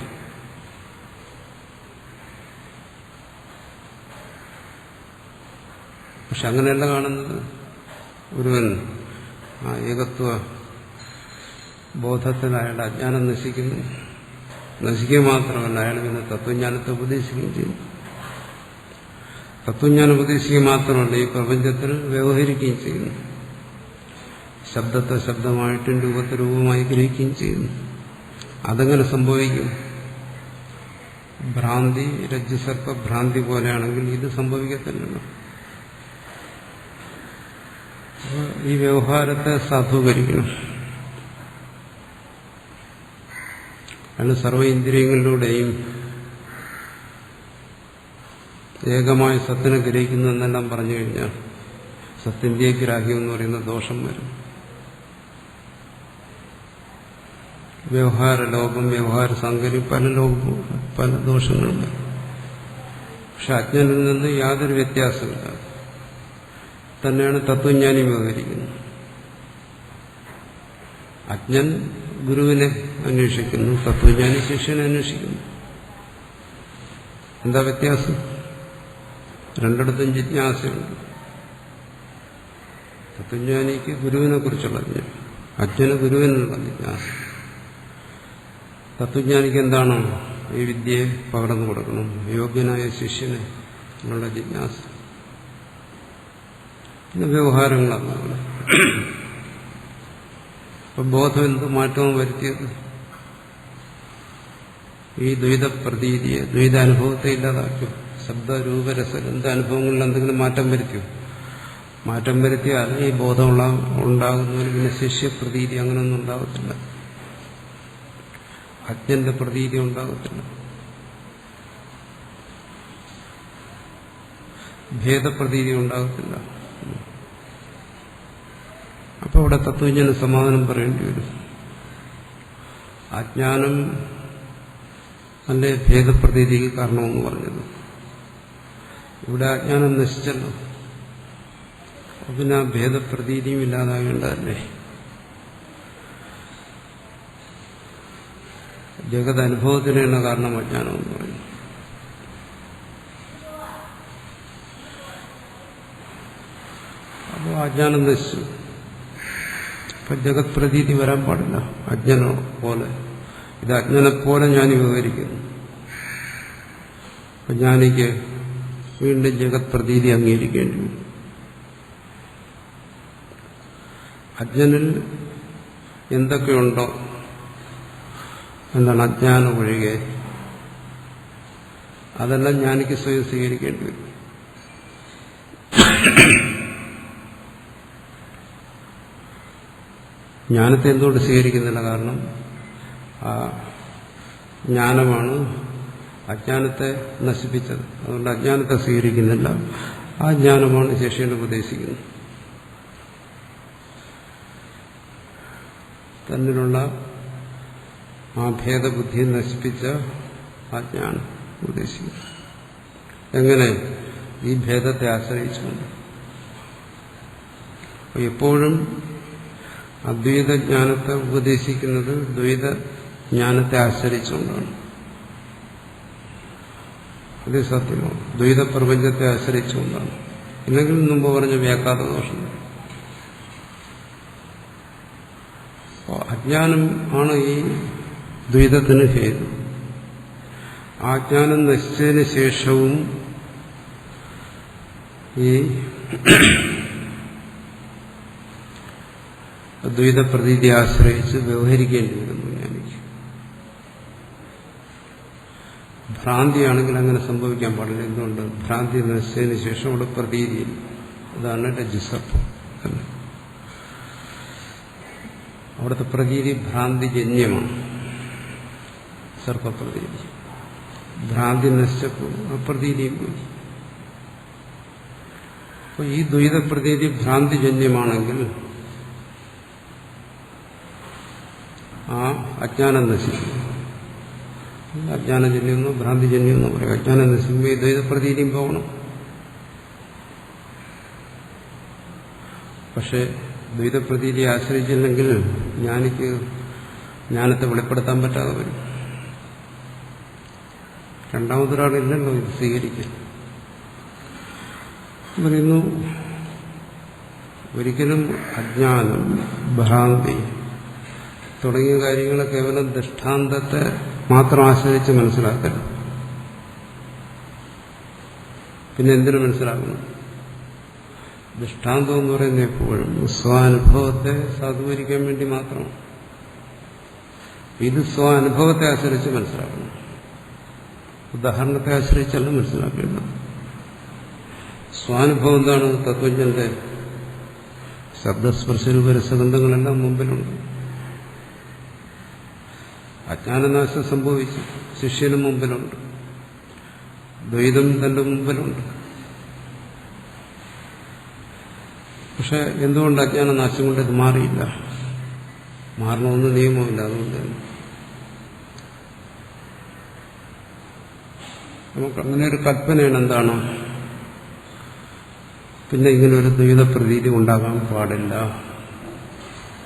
[SPEAKER 1] പക്ഷെ അങ്ങനെയല്ല കാണുന്നത്. ഒരുവൻ ആ ഏകത്വ ബോധത്തിൽ അയാളുടെ അജ്ഞാനം നശിക്കുക മാത്രമല്ല, അയാൾ പിന്നെ തത്വജ്ഞാനത്തെ ഉപദേശിക്കുകയും ചെയ്യും. തത്വജ്ഞാനം ഉപദേശിക്കുക മാത്രമല്ല, ഈ പ്രപഞ്ചത്തിൽ വ്യവഹരിക്കുകയും ചെയ്യുന്നു. ശബ്ദത്തെ ശബ്ദമായിട്ടും രൂപത്തെ രൂപമായി ഗ്രഹിക്കുകയും ചെയ്യുന്നു. അതെങ്ങനെ സംഭവിക്കും? ഭ്രാന്തി രജ്ജുസർപ്പ ഭ്രാന്തി പോലെയാണെങ്കിൽ ഇത് സംഭവിക്കത്തില്ലല്ലോ. ഈ വ്യവഹാരത്തെ സാധൂകരിക്കണം. അയാൾ സർവ ഇന്ദ്രിയങ്ങളിലൂടെയും ഏകമായ സത്തിനെ ഗ്രഹിക്കുന്നു എന്നെല്ലാം പറഞ്ഞു കഴിഞ്ഞാൽ സത്തിന്ദ്രിയഗ്രാഹ്യം എന്ന് പറയുന്ന ദോഷം വരും. വ്യവഹാര ലോകം, വ്യവഹാര സാങ്കര്യം, പല ദോഷങ്ങളും വരും. പക്ഷെ അജ്ഞനിൽ നിന്ന് യാതൊരു വ്യത്യാസമില്ല. തന്നെയാണ് തത്വജ്ഞാനി വ്യവഹരിക്കുന്നത്. അജ്ഞൻ ഗുരുവിനെ അന്വേഷിക്കുന്നു, തത്വജ്ഞാനി ശിഷ്യനെ അന്വേഷിക്കുന്നു. എന്താ വ്യത്യാസം? രണ്ടിടത്തും ജിജ്ഞാസയുണ്ട്. തത്വജ്ഞാനിക്ക് ഗുരുവിനെ കുറിച്ചുള്ള ജ്ഞാനം, അജ്ഞന് ഗുരുവിനുള്ള ജിജ്ഞാസ. തത്വജ്ഞാനിക്ക് എന്താണ്? ഈ വിദ്യയെ പകർന്നു കൊടുക്കണം, യോഗ്യനായ ശിഷ്യനെ എന്നുള്ള ജിജ്ഞാസ. പിന്നെ വ്യവഹാരങ്ങളാണ് അവിടെ. അപ്പം ബോധം എന്ത് മാറ്റവും വരുത്തിയത്? ഈ ദ്വൈത പ്രതീതിയെ, ദ്വൈതാനുഭവത്തെ ഇല്ലാതാക്കും. ശബ്ദരൂപരസഗന്ധ അനുഭവങ്ങളിൽ എന്തെങ്കിലും മാറ്റം വരുത്തിയോ? മാറ്റം വരുത്തിയാൽ ഈ ബോധം ഉണ്ടാകുന്നതിന് പിന്നെ ശിഷ്യപ്രതീതി അങ്ങനെയൊന്നും ഉണ്ടാകത്തില്ല. അജ്ഞന്റെ പ്രതീതി ഉണ്ടാകത്തില്ല. ഭേദപ്രതീതി ഉണ്ടാകത്തില്ല. അപ്പോൾ അവിടെ തത്വജ്ഞാന സമാധാനം പറയേണ്ടി വരും. അജ്ഞാനം അല്ലേ ഭേദപ്രതീതിക്ക് കാരണമെന്ന് പറഞ്ഞത്. ഇവിടെ അജ്ഞാനം നശിച്ചല്ലോ, പിന്നെ ആ ഭേദപ്രതീതിയും ഇല്ലാതാകേണ്ടതല്ലേ? ജഗത് അനുഭവത്തിനാണ് കാരണം അജ്ഞാനം എന്ന് പറയുന്നത്. അപ്പോൾ അജ്ഞാനം നശിച്ചു. അപ്പൊ ജഗത് പ്രതീതി വരാൻ പാടില്ല. അജ്ഞനോ പോലെ, ഇത് അജ്ഞനെപ്പോലെ ഞാൻ വിവരിക്കുന്നു. അപ്പൊ ജ്ഞാനിക്ക് വീണ്ടും ജഗത് പ്രതീതി അംഗീകരിക്കേണ്ടി വരും. അജ്ഞനിൽ എന്തൊക്കെയുണ്ടോ, എന്താണ് അജ്ഞാനം ഒഴികെ, അതെല്ലാം ജ്ഞാനിക്ക് സ്വയം സ്വീകരിക്കേണ്ടി വരും. ജ്ഞാനത്തെ എന്തുകൊണ്ട് സ്വീകരിക്കുന്നില്ല? കാരണം ആ ജ്ഞാനമാണ് അജ്ഞാനത്തെ നശിപ്പിച്ചത്. അതുകൊണ്ട് അജ്ഞാനത്തെ സ്വീകരിക്കുന്നില്ല. ആ ജ്ഞാനമാണ് ശിഷ്യനെ ഉപദേശിക്കുന്നത്. തന്നിലുള്ള ആ ഭേദബുദ്ധിയെ നശിപ്പിച്ച ആ ജ്ഞാനം ഉപദേശിക്കുന്നു. എങ്ങനെ? ഈ ഭേദത്തെ ആശ്രയിച്ചുകൊണ്ട്. എപ്പോഴും അദ്വൈത ജ്ഞാനത്തെ ഉപദേശിക്കുന്നത് ദ്വൈത ജ്ഞാനത്തെ ആശ്രയിച്ചുകൊണ്ടാണ്. അത് സത്യമാണ്. ദ്വൈത പ്രപഞ്ചത്തെ ആശ്രയിച്ചുകൊണ്ടാണ്. ഇല്ലെങ്കിൽ മുമ്പ് പറഞ്ഞ വ്യാഘാത ദോഷം. അജ്ഞാനം ആണ് ഈ ദ്വൈതത്തിന് ഹേതു. ആ ജ്ഞാനം നശിച്ചതിന് ശേഷവും ഈ ദ്വൈത പ്രതീതി ആശ്രയിച്ച് വ്യവഹരിക്കേണ്ടി വരുന്നു ജ്ഞാനിക്ക്. ഭ്രാന്തിയാണെങ്കിൽ അങ്ങനെ സംഭവിക്കാൻ പാടില്ല. എന്തുകൊണ്ട്? ഭ്രാന്തി നശിച്ചതിന് ശേഷം അവിടെ പ്രതീതി. അതാണ് രജ്ജുസർപ്പം. അവിടുത്തെ പ്രതീതി ഭ്രാന്തിജന്യമാണ്. സർപ്പപ്രതീതി. ഭ്രാന്തി നശിച്ചപ്പോൾ ആ പ്രതീതിയും പോയി. അപ്പോൾ ഈ ദ്വൈത പ്രതീതി ഭ്രാന്തിജന്യമാണെങ്കിൽ ആ അജ്ഞാനം നശിക്കും. അജ്ഞാനജന്യെന്നോ ഭ്രാന്തിജന്യെന്നോ പറയും. അജ്ഞാനം നശിക്കുമ്പോൾ ഈ ദ്വൈത പ്രതീതിയും പോകണം. പക്ഷെ ദ്വൈതപ്രതീതി ആശ്രയിച്ചില്ലെങ്കിൽ ജ്ഞാനിക്ക് ജ്ഞാനത്തെ വെളിപ്പെടുത്താൻ പറ്റാതെ വരും. രണ്ടാമതൊരാളില്ലല്ലോ ഇത് സ്വീകരിക്കാൻ. പറയുന്നു ഒരിക്കലും അജ്ഞാനം, ഭ്രാന്തി തുടങ്ങിയ കാര്യങ്ങളെ കേവലം ദൃഷ്ടാന്തത്തെ മാത്രം ആശ്രയിച്ച് മനസ്സിലാക്കരുത്. പിന്നെ എന്തിനു മനസ്സിലാക്കണം? ദൃഷ്ടാന്തം എന്ന് പറയുന്നത് എപ്പോഴും സ്വാനുഭവത്തെ സാധൂകരിക്കാൻ വേണ്ടി മാത്രമാണ്. ഇത് സ്വാനുഭവത്തെ ആശ്രയിച്ച് മനസ്സിലാക്കണം. ഉദാഹരണത്തെ ആശ്രയിച്ചല്ല മനസ്സിലാക്കേണ്ടത്. സ്വാനുഭവം എന്താണ്? തത്വജ്ഞന്റെ ശബ്ദസ്പർശരൂപരസഗന്ധങ്ങളെല്ലാം മുമ്പിലുണ്ട്. അജ്ഞാനനാശം സംഭവിച്ചു, ശിഷ്യനും മുമ്പിലുണ്ട്. ദ്വൈതം തന്റെ മുമ്പിലുണ്ട്. പക്ഷെ എന്തുകൊണ്ട് അജ്ഞാനനാശം കൊണ്ട് ഇത് മാറിയില്ല? മാറണമെന്ന് നിയമമില്ല. അതുകൊണ്ട് നമുക്ക് അങ്ങനെ ഒരു കൽപ്പനയാണ്. എന്താണ്? പിന്നെ ഇങ്ങനെ ഒരു ദ്വൈത പ്രതീതി ഉണ്ടാകാൻ പാടില്ല.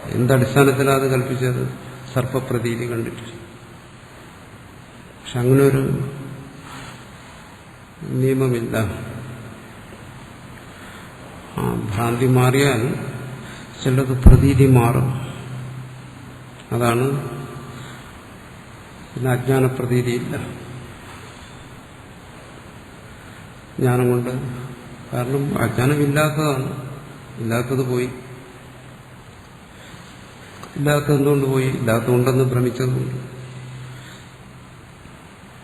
[SPEAKER 1] എന്തടിസ്ഥാനത്തിലാണ് അത് കൽപ്പിച്ചത്? സർപ്പപ്രതീതി കണ്ടിട്ട്. പക്ഷെ അങ്ങനെ ഒരു നിയമമില്ല. ഭ്രാന്തി മാറിയാൽ ചിലത് പ്രതീതി മാറും. അതാണ്. പിന്നെ അജ്ഞാനപ്രതീതിയില്ല. ജ്ഞാനം കൊണ്ട്. കാരണം അജ്ഞാനമില്ലാത്തതാണ്. ഇല്ലാത്തത് പോയി. ഇല്ലാത്തതെന്തുകൊണ്ട് പോയി? ഇല്ലാത്തതുണ്ടെന്ന് ഭ്രമിച്ചതുകൊണ്ട്.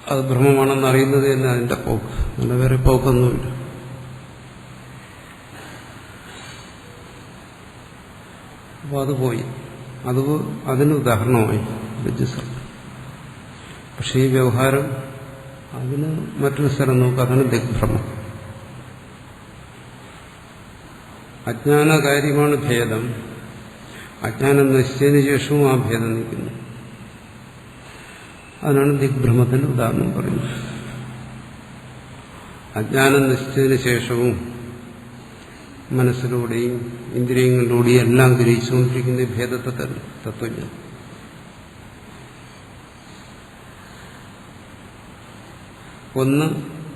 [SPEAKER 1] അത് ഭ്രമമാണെന്ന് അറിയുന്നത് തന്നെ അതിന്റെ പോക്ക്. അങ്ങനെ വേറെ പോക്കൊന്നുമില്ല. അപ്പോൾ അത് പോയി. അതിന് ഉദാഹരണമായി രജ്ജുസർപ്പം. പക്ഷെ ഈ വ്യവഹാരം അതിന് മറ്റൊരു സ്ഥലം നോക്കുക. അതാണ് ദിഗ്ഭ്രമം. അജ്ഞാനകാര്യമാണ് ഭേദം. അജ്ഞാനം നശിച്ചതിന് ശേഷവും ആ ഭേദം നിൽക്കുന്നു. അതിനാണ് ദിഗ്ഭ്രമത്തിന് ഉദാഹരണം പറയുന്നത്. അജ്ഞാനം നശിച്ചതിന് ശേഷവും മനസ്സിലൂടെയും ഇന്ദ്രിയങ്ങളിലൂടെയും എല്ലാം ഗ്രഹിച്ചുകൊണ്ടിരിക്കുന്ന ഭേദത്തെ തന്നെ തത്വജ്ഞാനം. ഒന്ന്,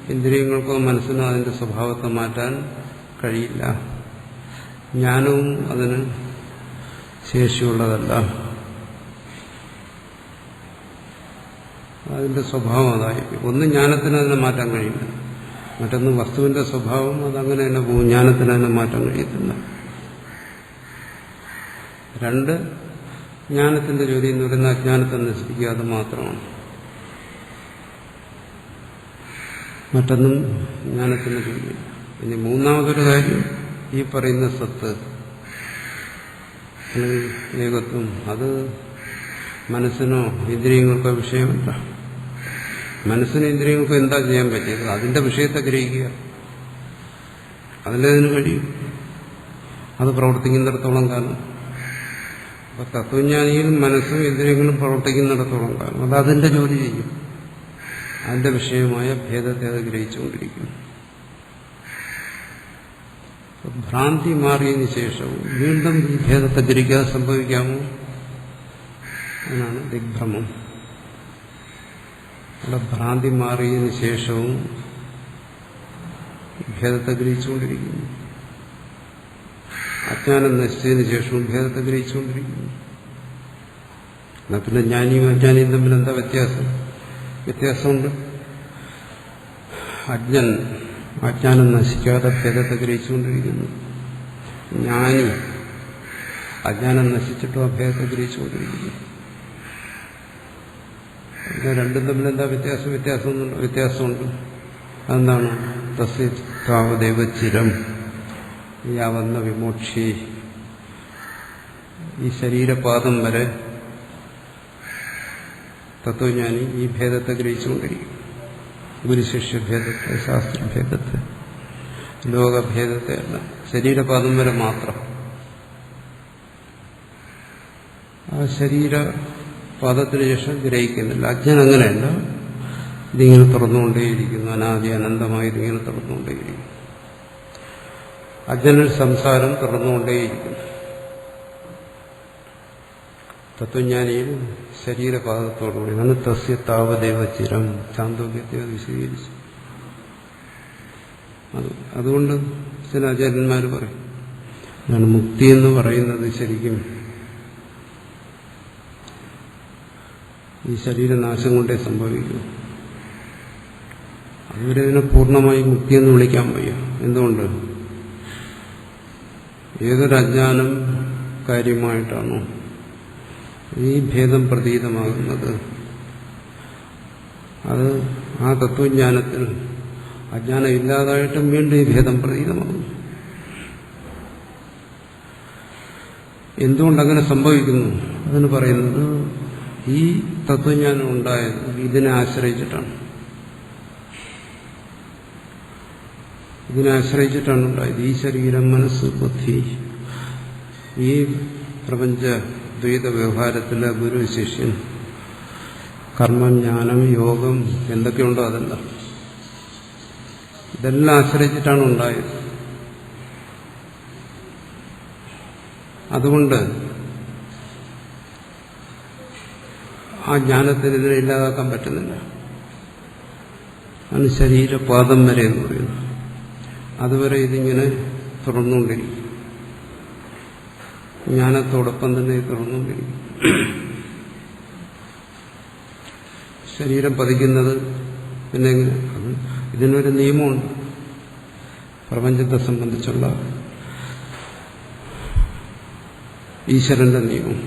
[SPEAKER 1] ഇന്ദ്രിയങ്ങൾക്കോ മനസ്സിനോ അതിന്റെ സ്വഭാവത്തെ മാറ്റാൻ കഴിയില്ല. ജ്ഞാനവും അതിന് ശേഷിയുള്ളതല്ല. അതിന്റെ സ്വഭാവം അതായിരിക്കും. ഒന്ന്, ജ്ഞാനത്തിന് അതിനെ മാറ്റാൻ കഴിയില്ല. മറ്റൊന്ന്, വസ്തുവിന്റെ സ്വഭാവം അതങ്ങനെ തന്നെ പോകും. ജ്ഞാനത്തിന് അതിനെ മാറ്റാൻ കഴിയത്തില്ല. രണ്ട്, ജ്ഞാനത്തിന്റെ ജോലി എന്ന് പറയുന്ന അജ്ഞാനത്തെ നശിപ്പിക്കുക. അത് മാത്രമാണ്. മറ്റൊന്നും ജ്ഞാനത്തിന്റെ ജോലിയില്ല. ഇനി മൂന്നാമതൊരു കാര്യം, ഈ പറയുന്ന സത്ത് അല്ലെങ്കിൽ ഏകത്വം, അത് മനസ്സിനോ ഇന്ദ്രിയങ്ങൾക്കോ വിഷയമല്ല. മനസ്സിനും ഇന്ദ്രിയങ്ങൾക്കോ എന്താ ചെയ്യാൻ പറ്റിയത്? അതിന്റെ വിഷയത്തെ ഗ്രഹിക്കുക. അതിലതിന് കഴിയും. അത് പ്രവർത്തിക്കുന്നിടത്തോളം കാലം. അപ്പൊ തത്വജ്ഞാനിയിൽ മനസ്സും ഇന്ദ്രിയങ്ങളും പ്രവർത്തിക്കുന്നിടത്തോളം കാലം അത് അതിന്റെ ജോലി ചെയ്യും. അതിന്റെ വിഷയമായ ഭേദത്തെ അത് ഗ്രഹിച്ചുകൊണ്ടിരിക്കുന്നു. ഭ്രാന്തി മാറിയതിനു ശേഷവും വീണ്ടും ഈ ഭേദത്തെ ഗ്രഹിക്കാതെ സംഭവിക്കാമോ? എന്നാണ് ദിഗ്ഭ്രമം. അവിടെ ഭ്രാന്തി മാറിയതിനു ശേഷവും ഭേദത്തെ ഗ്രഹിച്ചുകൊണ്ടിരിക്കുന്നു. അജ്ഞാനം നശിച്ചതിന് ശേഷവും ഭേദത്തെ ഗ്രഹിച്ചുകൊണ്ടിരിക്കുന്നു. എന്നാൽ പിന്നെ ജ്ഞാനിയും അജ്ഞാനിയും തമ്മിൽ എന്താ വ്യത്യാസം? വ്യത്യാസമുണ്ട്. അജ്ഞാനം നശിക്കാതെ ഭേദത്തെ ഗ്രഹിച്ചുകൊണ്ടിരിക്കുന്നു. ജ്ഞാനി അജ്ഞാനം നശിച്ചിട്ടും ആ ഭേദത്തെ ഗ്രഹിച്ചുകൊണ്ടിരിക്കുന്നു. പിന്നെ രണ്ടും തമ്മിൽ എന്താ വ്യത്യാസമുണ്ട്. അതെന്താണ്? തസ്യതാവദേവ ചിരം യാവന്ന വിമോക്ഷി ഈ ശരീരപാദം വരെ തത്വജ്ഞാനി ഈ ഭേദത്തെ ഗ്രഹിച്ചുകൊണ്ടിരിക്കും. ഗുരുശിഷ്യഭേദത്തെ, ശാസ്ത്രഭേദത്തെ, ലോകഭേദത്തെ അല്ല, ശരീരപാദം വരെ മാത്രം. ആ ശരീരപാദത്തിന് ശേഷം ഗ്രഹിക്കുന്നില്ല. അജ്ഞൻ അങ്ങനെയല്ല, ഇതിങ്ങനെ തുറന്നുകൊണ്ടേയിരിക്കുന്നു, അനാദി അനന്തമായി ഇതിങ്ങനെ തുറന്നുകൊണ്ടേയിരിക്കുന്നു. അജ്ഞനിൽ സംസാരം തുറന്നുകൊണ്ടേയിരിക്കുന്നു. തത്വജ്ഞാനിയിൽ ശരീരപാദത്തോടുകൂടി ആണ് തസ്യ താവദേവ ചിരം ചാന്തോക്യത്തെ വിശദീകരിച്ചു. അതുകൊണ്ട് ചില ആചാര്യന്മാർ പറയും, അതാണ് മുക്തി എന്ന് പറയുന്നത് ശരിക്കും ഈ ശരീരനാശം കൊണ്ടേ സംഭവിക്കും. അതുവരെ ഇതിനെ പൂർണ്ണമായി മുക്തിയെന്ന് വിളിക്കാൻ വയ്യ. എന്തുകൊണ്ട്? ഏതൊരു അജ്ഞാനം കാര്യമായിട്ടാണോ ഈ ഭേദം പ്രതീതമാകുന്നത്, അത് ആ തത്വജ്ഞാനത്തിൽ അജ്ഞാനം ഇല്ലാതായിട്ടും വീണ്ടും ഈ ഭേദം പ്രതീതമാകുന്നു. എന്തുകൊണ്ടങ്ങനെ സംഭവിക്കുന്നു? അതിന് പറയുന്നത് ഈ തത്വജ്ഞാനം ഉണ്ടായത് ഇതിനെ ആശ്രയിച്ചിട്ടാണ്. ഇതിനെ ആശ്രയിച്ചിട്ടാണ് ഉണ്ടായത്. ഈ ശരീരം, മനസ്സ്, ബുദ്ധി, ഈ പ്രപഞ്ച ദ്വൈത വ്യവഹാരത്തിലെ ഗുരു, ശിഷ്യൻ, കർമ്മം, ജ്ഞാനം, യോഗം, എന്തൊക്കെയുണ്ടോ അതെല്ലാം ഇതെല്ലാം ആശ്രയിച്ചിട്ടാണ് ഉണ്ടായത്. അതുകൊണ്ട് ആ ജ്ഞാനത്തിന് ഇതിനെ ഇല്ലാതാക്കാൻ പറ്റുന്നില്ല. അതിന് ശരീരപാദം വരെ എന്ന് പറയുന്നു. അതുവരെ ഇതിങ്ങനെ തുറന്നുകൊണ്ടിരിക്കും. ജ്ഞാനത്തോടൊപ്പം തന്നെ തുറന്നുകൊണ്ടിരിക്കും. ശരീരം പതിക്കുന്നത് പിന്നെ അത് ഇതിനൊരു നിയമമുണ്ട്. പ്രപഞ്ചത്തെ സംബന്ധിച്ചുള്ള ഈശ്വരന്റെ നിയമം.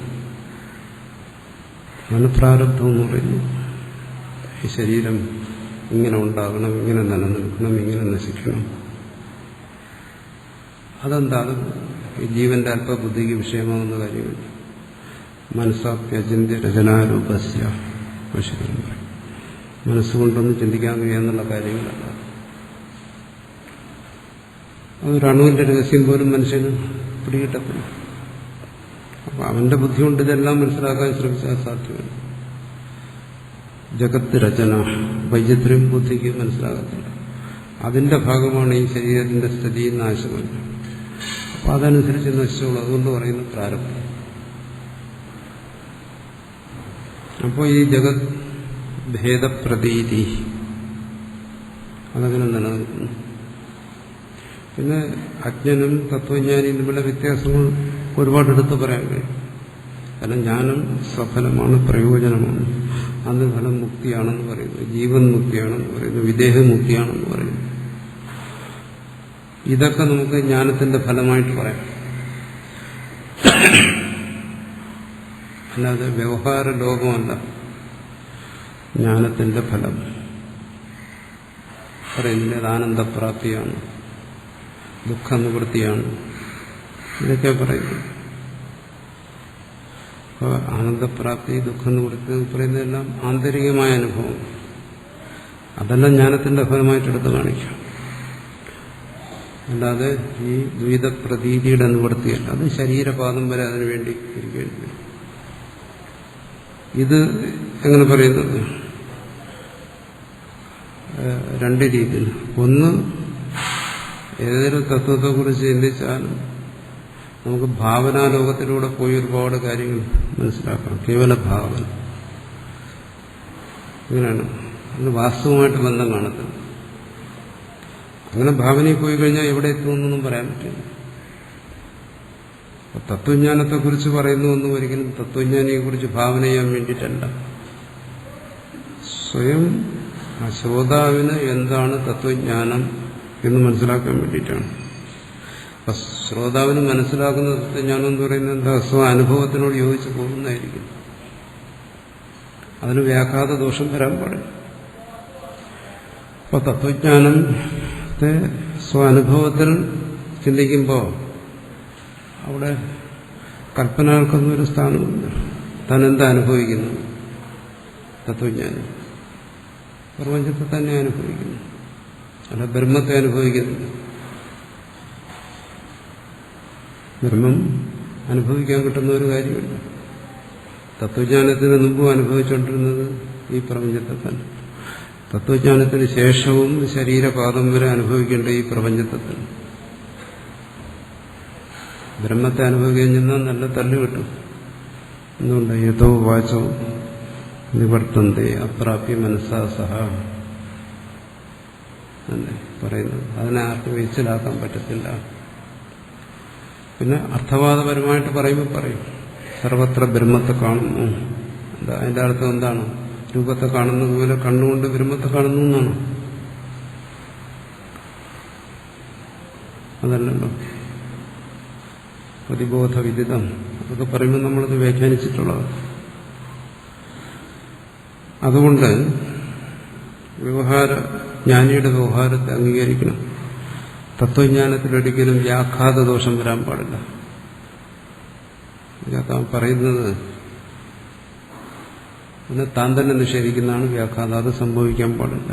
[SPEAKER 1] അതാണ് പ്രാരബ്ധം എന്ന് പറയുന്നു. ഈ ശരീരം ഇങ്ങനെ ഉണ്ടാകണം, ഇങ്ങനെ നിലനിൽക്കണം, ഇങ്ങനെ നശിക്കണം. അതെന്താ? അത് ഈ ജീവന്റെ അല്പബുദ്ധിക്ക് വിഷയമാകുന്ന കാര്യമില്ല. മനസ്സാപ്യചിന്യ രചനാരൂപസ്യ വിഷയം പറയും. മനസ്സുകൊണ്ടൊന്നും ചിന്തിക്കാൻ കഴിയാന്നുള്ള കാര്യങ്ങളല്ല. അതൊരണുവിന്റെ രഹസ്യം പോലും മനുഷ്യന് പിടികിട്ടത്തില്ല. അപ്പൊ അവന്റെ ബുദ്ധി കൊണ്ട് ഇതെല്ലാം മനസ്സിലാക്കാൻ ശ്രമിച്ചാൽ സാധ്യമല്ല. ജഗത്ത് രചന വൈചിത്ര്യം ബുദ്ധിക്ക് മനസ്സിലാകത്തില്ല. അതിന്റെ ഭാഗമാണ് ഈ ശരീരത്തിന്റെ സ്ഥിതി, നാശമല്ല. അപ്പൊ അതനുസരിച്ച് നശിച്ചോളൂ. അതുകൊണ്ട് പറയുന്ന പ്രാരബ്ധം. അപ്പോൾ ഈ ജഗത് ഭേദപ്രതീതി അതങ്ങനെ നിലനിൽക്കുന്നു. പിന്നെ അജ്ഞനും തത്വജ്ഞാനിയും തമ്മിലുള്ള വ്യത്യാസങ്ങൾ ഒരുപാടെടുത്ത് പറയാൻ കഴിയും. കാരണം ജ്ഞാനം സഫലമാണ്, പ്രയോജനമാണ്. അന്ന് ഫലം മുക്തിയാണെന്ന് പറയുന്നു, ജീവൻ മുക്തിയാണെന്ന് പറയുന്നു, വിദേഹമുക്തിയാണെന്ന് പറയുന്നു. ഇതൊക്കെ നമുക്ക് ജ്ഞാനത്തിന്റെ ഫലമായിട്ട് പറയാം. അല്ലാതെ വ്യവഹാര ലോകമല്ല ജ്ഞാനത്തിന്റെ ഫലം. പറയുന്നില്ല, അത് ആനന്ദപ്രാപ്തിയാണ്, ദുഃഖനിവൃത്തിയാണ്, ഇതൊക്കെ പറയുന്നു. അപ്പോൾ ആനന്ദപ്രാപ്തി, ദുഃഖനിവൃത്തി പറയുന്നതെല്ലാം ആന്തരികമായ അനുഭവം. അതെല്ലാം ജ്ഞാനത്തിന്റെ ഫലമായിട്ട് എടുത്ത് കാണിക്കാം. അല്ലാതെ ഈ ദ്വൈതപ്രതീതിയുടെ നിവൃത്തിയല്ല. അത് ശരീരപാദം വരെ അതിനു വേണ്ടി ഇരിക്കുകയില്ല. ഇത് എങ്ങനെ പറയുന്നത്? രണ്ട് രീതിയിൽ. ഒന്ന്, ഏതൊരു തത്വത്തെക്കുറിച്ച് ചിന്തിച്ചാലും നമുക്ക് ഭാവനാലോകത്തിലൂടെ പോയി ഒരുപാട് കാര്യങ്ങൾ മനസ്സിലാക്കാം. കേവല ഭാവന അങ്ങനെയാണ്. അതിന് വാസ്തവമായിട്ട് ബന്ധം കാണത്തില്ല. അങ്ങനെ ഭാവനയിൽ പോയി കഴിഞ്ഞാൽ എവിടെ എത്തുമെന്നൊന്നും പറയാൻ പറ്റില്ല. തത്വജ്ഞാനത്തെക്കുറിച്ച് പറയുന്നതൊന്നും ഒരിക്കലും തത്വജ്ഞാനിയെക്കുറിച്ച് ഭാവന ചെയ്യാൻ വേണ്ടിയിട്ടല്ല. സ്വയം ആ ശ്രോതാവിന് എന്താണ് തത്വജ്ഞാനം എന്ന് മനസ്സിലാക്കാൻ വേണ്ടിയിട്ടാണ്. അപ്പൊ ശ്രോതാവിന് മനസ്സിലാക്കുന്ന തത്വജ്ഞാനം എന്ന് പറയുന്നത് എന്താ? സ്വ അനുഭവത്തിനോട് യോജിച്ച് പോകുന്നതായിരിക്കും. അതിന് വ്യാഘാത ദോഷം വരാൻ പാടില്ല. അപ്പൊ തത്വജ്ഞാനത്തെ സ്വ അനുഭവത്തിൽ ചിന്തിക്കുമ്പോൾ അവിടെ കൽപ്പനകൾക്കൊന്നും ഒരു സ്ഥാനമില്ല. താൻ എന്താ അനുഭവിക്കുന്നു? തത്വജ്ഞാനി പ്രപഞ്ചത്തെ തന്നെ അനുഭവിക്കുന്നു, അല്ല ബ്രഹ്മത്തെ അനുഭവിക്കുന്നില്ല. ബ്രഹ്മം അനുഭവിക്കാൻ കിട്ടുന്ന ഒരു കാര്യമില്ല. തത്വജ്ഞാനത്തിന് മുമ്പും അനുഭവിച്ചുകൊണ്ടിരുന്നത് ഈ പ്രപഞ്ചത്തെ തന്നെ. തത്വജ്ഞാനത്തിന് ശേഷവും ശരീരപാദം വരെ അനുഭവിക്കേണ്ട ഈ പ്രപഞ്ചത്തെ തന്നെ. ബ്രഹ്മത്തെ അനുഭവിക്കാൻ ചെന്നാൽ നല്ല തല്ല് കിട്ടും. എന്തുകൊണ്ട്? യഥോ വാചോ നിവർത്തന്തേ അപ്രാപ്യ മനസ്സാ സഹ അല്ലേ പറയുന്നത്. അതിനെ ആർക്കും വെച്ചിലാക്കാൻ പറ്റത്തില്ല. പിന്നെ അർത്ഥവാദപരമായിട്ട് പറയുമ്പോൾ പറയും സർവത്ര ബ്രഹ്മത്തെ കാണുന്നു. എന്താ അതിന്റെ അർത്ഥം? എന്താണ്? രൂപത്തെ കാണുന്നത് പോലെ കണ്ണുകൊണ്ട് ബ്രഹ്മത്തെ കാണുന്നു എന്നാണ്. അതല്ലല്ലോ പ്രതിബോധ വിദിതം. അതൊക്കെ പറയുമ്പോൾ നമ്മളത് വ്യാഖ്യാനിച്ചിട്ടുള്ളത്. അതുകൊണ്ട് ജ്ഞാനിയുടെ വ്യവഹാരത്തെ അംഗീകരിക്കണം. തത്വജ്ഞാനത്തിലൊരിക്കലും വ്യാഘാത ദോഷം വരാൻ പാടില്ല. പറയുന്നത് പിന്നെ താൻ തന്നെ നിഷേധിക്കുന്നതാണ് വ്യാഘാതം. അത് സംഭവിക്കാൻ പാടില്ല.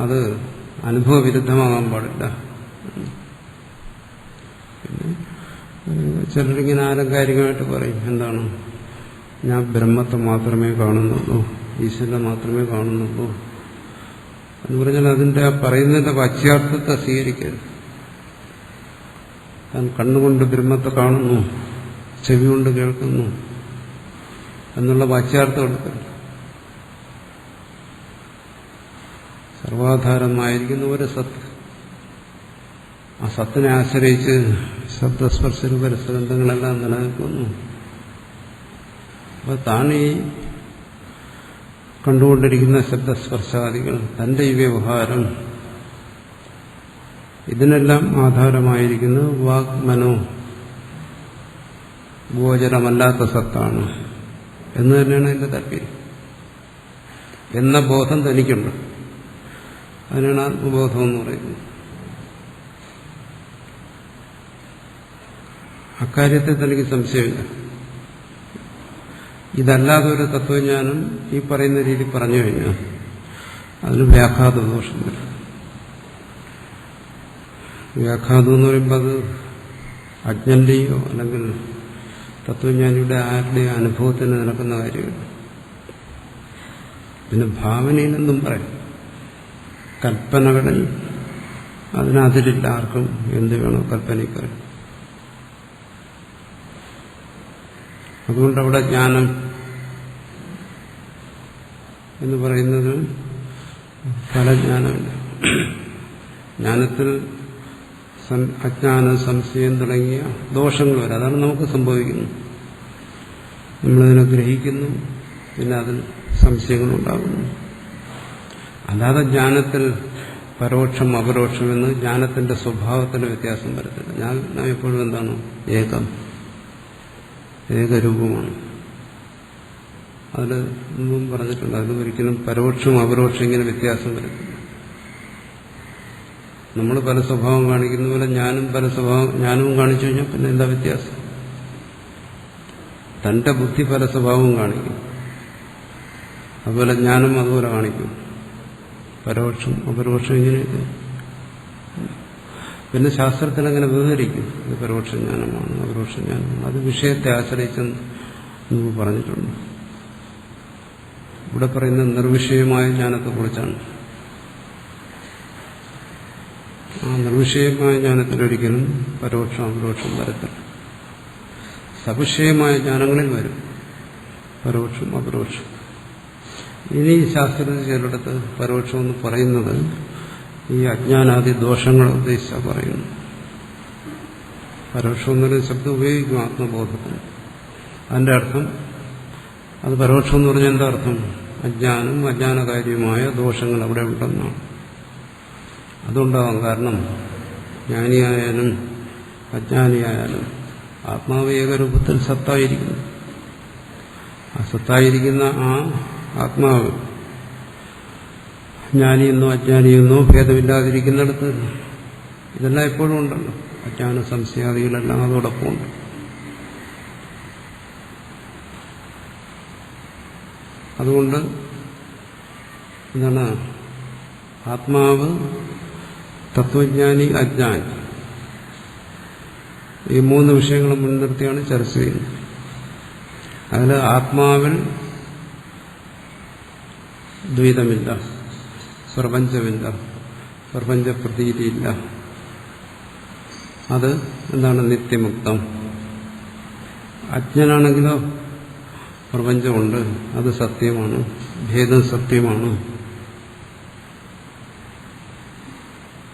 [SPEAKER 1] അത് അനുഭവവിരുദ്ധമാകാൻ പാടില്ല. പിന്നെ ചിലരിങ്ങനെ ആലങ്കാരികമായിട്ട് പറയും, എന്താണ്, ഞാൻ ബ്രഹ്മത്തെ മാത്രമേ കാണുന്നുള്ളൂ, ഈശ്വരനെ മാത്രമേ കാണുന്നുള്ളൂ എന്ന് പറഞ്ഞാൽ അതിന്റെ ആ പറയുന്നതിന്റെ വാച്യാർത്ഥത്തെ സ്വീകരിക്കരുത്. താൻ കണ്ണുകൊണ്ട് ബ്രഹ്മത്തെ കാണുന്നു, ചെവി കൊണ്ട് കേൾക്കുന്നു എന്നുള്ള വാച്യാർത്ഥം എടുക്കരുത്. സർവാധാരമായിരിക്കുന്ന ഒരു സത്ത്, ആ സത്തിനെ ആശ്രയിച്ച് ശബ്ദസ്പർശ രൂപരസഗന്ധങ്ങളെല്ലാം നിലനിൽക്കുന്നു. അപ്പോൾ താൻ ഈ കണ്ടുകൊണ്ടിരിക്കുന്ന ശബ്ദസ്പർശാദികൾ, തന്റെ ഈ വ്യവഹാരം, ഇതിനെല്ലാം ആധാരമായിരിക്കുന്നത് വാക് മനോ ഗോചരമല്ലാത്ത സത്താണ് എന്ന് തന്നെയാണ് എന്റെ താല്പര്യം എന്ന ബോധം തനിക്കുണ്ട്. അതിനാണ് ആത്മബോധം എന്ന് പറയുന്നത്. അക്കാര്യത്തിൽ തനിക്ക് സംശയമില്ല. ഇതല്ലാതെ ഒരു തത്വജ്ഞാനം ഈ പറയുന്ന രീതി പറഞ്ഞു കഴിഞ്ഞാൽ അതിന് വ്യാഘാത ദോഷം വരും. വ്യാഘാതം എന്ന് പറയുമ്പോൾ അത് അജ്ഞന്റെയോ അല്ലെങ്കിൽ തത്വജ്ഞാനിയുടെ ആരുടെയോ അനുഭവത്തിന് നടക്കുന്ന കാര്യമില്ല. പിന്നെ ഭാവനയിലെന്നും പറയും, കൽപ്പനകളിൽ അതിനതിരില്ല. ആർക്കും എന്ത് വേണോ കൽപ്പനയിൽ പറയും. അതുകൊണ്ട് അവിടെ ജ്ഞാനം എന്ന് പറയുന്നത് ഫലജ്ഞാനമില്ല. ജ്ഞാനത്തിൽ അജ്ഞാനം, സംശയം തുടങ്ങിയ ദോഷങ്ങൾ വരും. അതാണ് നമുക്ക് സംഭവിക്കുന്നത്. നമ്മളതിനെ ഗ്രഹിക്കുന്നു, പിന്നെ അതിൽ സംശയങ്ങളുണ്ടാകുന്നു. അല്ലാതെ ജ്ഞാനത്തിൽ പരോക്ഷം അപരോക്ഷം എന്ന് ജ്ഞാനത്തിന്റെ സ്വഭാവത്തിന് വ്യത്യാസം വരത്തില്ല. ഞാൻ എപ്പോഴും എന്താണ്? ഏകരൂപമാണ്. അതിൽ മുമ്പും പറഞ്ഞിട്ടുണ്ട്, അതിൽ ഒരിക്കലും പരോക്ഷം അപരോക്ഷം ഇങ്ങനെ വ്യത്യാസം വരത്തില്ല. നമ്മൾ പല സ്വഭാവം കാണിക്കുന്ന പോലെ ഞാനും കാണിച്ചു കഴിഞ്ഞാൽ പിന്നെ എന്താ വ്യത്യാസം? തന്റെ ബുദ്ധി പല സ്വഭാവവും കാണിക്കും, അതുപോലെ ജ്ഞാനം അതുപോലെ കാണിക്കും. പരോക്ഷം അപരോക്ഷം ഇങ്ങനെയൊക്കെ. പിന്നെ ശാസ്ത്രത്തിൽ അങ്ങനെ വിവരിക്കും, ഇത് പരോക്ഷ ജ്ഞാനമാണ്, അപരോക്ഷ ജ്ഞാനമാണ്. അത് വിഷയത്തെ ആശ്രയിച്ചെന്ന് നമുക്ക് പറഞ്ഞിട്ടുണ്ട്. ഇവിടെ പറയുന്ന നിർവിഷയമായ ജ്ഞാനത്തെക്കുറിച്ചാണ്. ആ നിർവിഷയമായ ജ്ഞാനത്തിലൊരിക്കലും പരോക്ഷം അപരോക്ഷം വരത്തില്ല. സവിഷയമായ ജ്ഞാനങ്ങളിൽ വരും പരോക്ഷം അപരോക്ഷം. ഇനി ശാസ്ത്രത്തിൽ ചിലയിടത്ത് പരോക്ഷം എന്ന് പറയുന്നത് ഈ അജ്ഞാനാദി ദോഷങ്ങൾ ഉദ്ദേശിച്ചാണ് പറയുന്നു. പരോക്ഷം എന്നൊരു ശബ്ദം ഉപയോഗിക്കും ആത്മബോധത്തിന്. അതിന്റെ അർത്ഥം, അത് പരോക്ഷം എന്ന് പറഞ്ഞാൽ എന്താ അർത്ഥം? അജ്ഞാനം, അജ്ഞാനകാര്യമായ ദോഷങ്ങൾ അവിടെ ഉണ്ടെന്നാണ്. അതുണ്ടാവാം. കാരണം ജ്ഞാനിയായാലും അജ്ഞാനിയായാലും ആത്മാവ് ഏകരൂപത്തിൽ സത്തായിരിക്കുന്നു. ആ സത്തായിരിക്കുന്ന ആ ആത്മാവ് ജ്ഞാനിയെന്നോ അജ്ഞാനിയെന്നോ ഭേദമില്ലാതിരിക്കുന്നിടത്ത് ഇതെല്ലാം എപ്പോഴും ഉണ്ടല്ലോ. അജ്ഞാന സംശയാദികളെല്ലാം അതോടൊപ്പം ഉണ്ട്. അതുകൊണ്ട് എന്താണ് ആത്മാവ്, തത്വജ്ഞാനി, അജ്ഞാനി, ഈ മൂന്ന് വിഷയങ്ങളും മുൻനിർത്തിയാണ് ചർച്ച ചെയ്യുന്നത്. അതിൽ ആത്മാവിൽ ദ്വൈതമില്ല, പ്രപഞ്ചമില്ല, പ്രപഞ്ച പ്രതീതിയില്ല. അത് എന്താണ് നിത്യമുക്തം. അജ്ഞനാണെങ്കിലോ പ്രപഞ്ചമുണ്ട്, അത് സത്യമാണ്, ഭേദം സത്യമാണ്.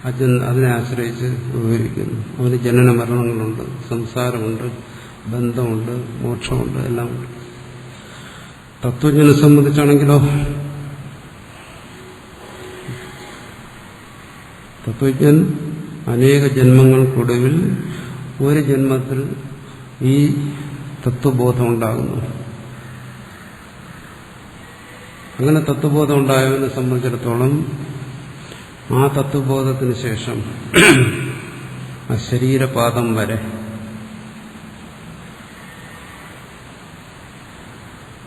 [SPEAKER 1] അജ്ഞൻ അതിനെ ആശ്രയിച്ച് വിവരിക്കുന്നു. അവന് ജനന മരണങ്ങളുണ്ട്, സംസാരമുണ്ട്, ബന്ധമുണ്ട്, മോക്ഷമുണ്ട്, എല്ലാം ഉണ്ട്. തത്വജ്ഞനെ സംബന്ധിച്ചാണെങ്കിലോ തത്വജ്ഞൻ അനേക ജന്മങ്ങൾക്കൊടുവിൽ ഒരു ജന്മത്തിൽ ഈ തത്വബോധം ഉണ്ടാകുന്നു. അങ്ങനെ തത്വബോധം ഉണ്ടായവനെ സംബന്ധിച്ചിടത്തോളം ആ തത്വബോധത്തിന് ശേഷം ആ ശരീരപാദം വരെ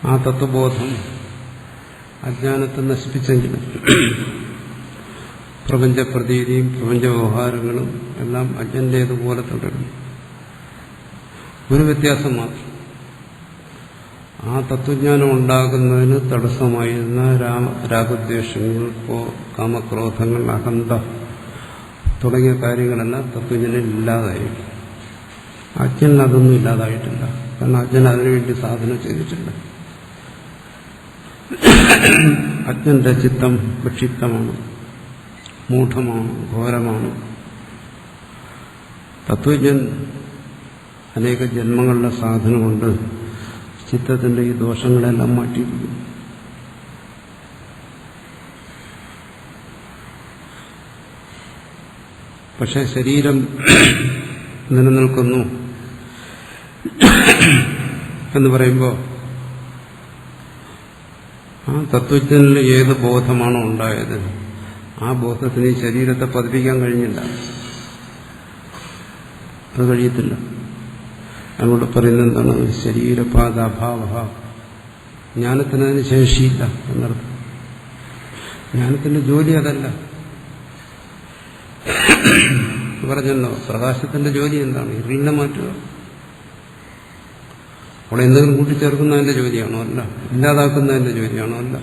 [SPEAKER 1] ആ തത്വബോധം അജ്ഞാനത്തെ നശിപ്പിച്ചെങ്കിലും പ്രപഞ്ച പ്രതീതിയും പ്രപഞ്ച വ്യവഹാരങ്ങളും എല്ലാം അജ്ഞന്റേതുപോലെ തുടരുന്നു. ഒരു വ്യത്യാസം മാത്രം, ആ തത്വജ്ഞാനം ഉണ്ടാകുന്നതിന് തടസ്സമായിരുന്ന രാഗദ്വേഷങ്ങൾ, കാമക്രോധങ്ങൾ, അഹന്ത തുടങ്ങിയ കാര്യങ്ങളെല്ലാം തത്വജ്ഞനിൽ ഇല്ലാതായി. അജ്ഞൻ അതൊന്നും ഇല്ലാതായിട്ടില്ല. കാരണം അജ്ഞൻ അതിനുവേണ്ടി സാധന ചെയ്തിട്ടില്ല. അജ്ഞന്റെ ചിത്തം വിക്ഷിപ്തമാണ്, മൂഢമാണ്, ഘോരമാണ്. തത്വജ്ഞൻ അനേക ജന്മങ്ങളുടെ സാധന കൊണ്ട് ചിത്തത്തിന്റെ ഈ ദോഷങ്ങളെല്ലാം മാറ്റിയിരിക്കുന്നു. പക്ഷെ ശരീരം നിലനിൽക്കുന്നു എന്ന് പറയുമ്പോൾ ആ തത്വജ്ഞനിൽ ഏത് ബോധമാണോ ഉണ്ടായത് ആ ബോധത്തിന് ഈ ശരീരത്തെ പതിപ്പിക്കാൻ കഴിഞ്ഞില്ല. അത് കഴിയത്തില്ല. അങ്ങോട്ട് പറയുന്നത് എന്താണ്? ശരീരപാദാഭാവ. ജ്ഞാനത്തിനതിന് ശേഷിയില്ല എന്നർത്ഥം. ജ്ഞാനത്തിന്റെ ജോലി അതല്ല. പറഞ്ഞല്ലോ, പ്രകാശത്തിന്റെ ജോലി എന്താണ്? ഇരുളിനെ മാറ്റുക. അവിടെ എന്തെങ്കിലും കൂട്ടിച്ചേർക്കുന്നതിന്റെ ജോലിയാണോ? അല്ല. ഇല്ലാതാക്കുന്നതിന്റെ ജോലിയാണോ? അല്ല.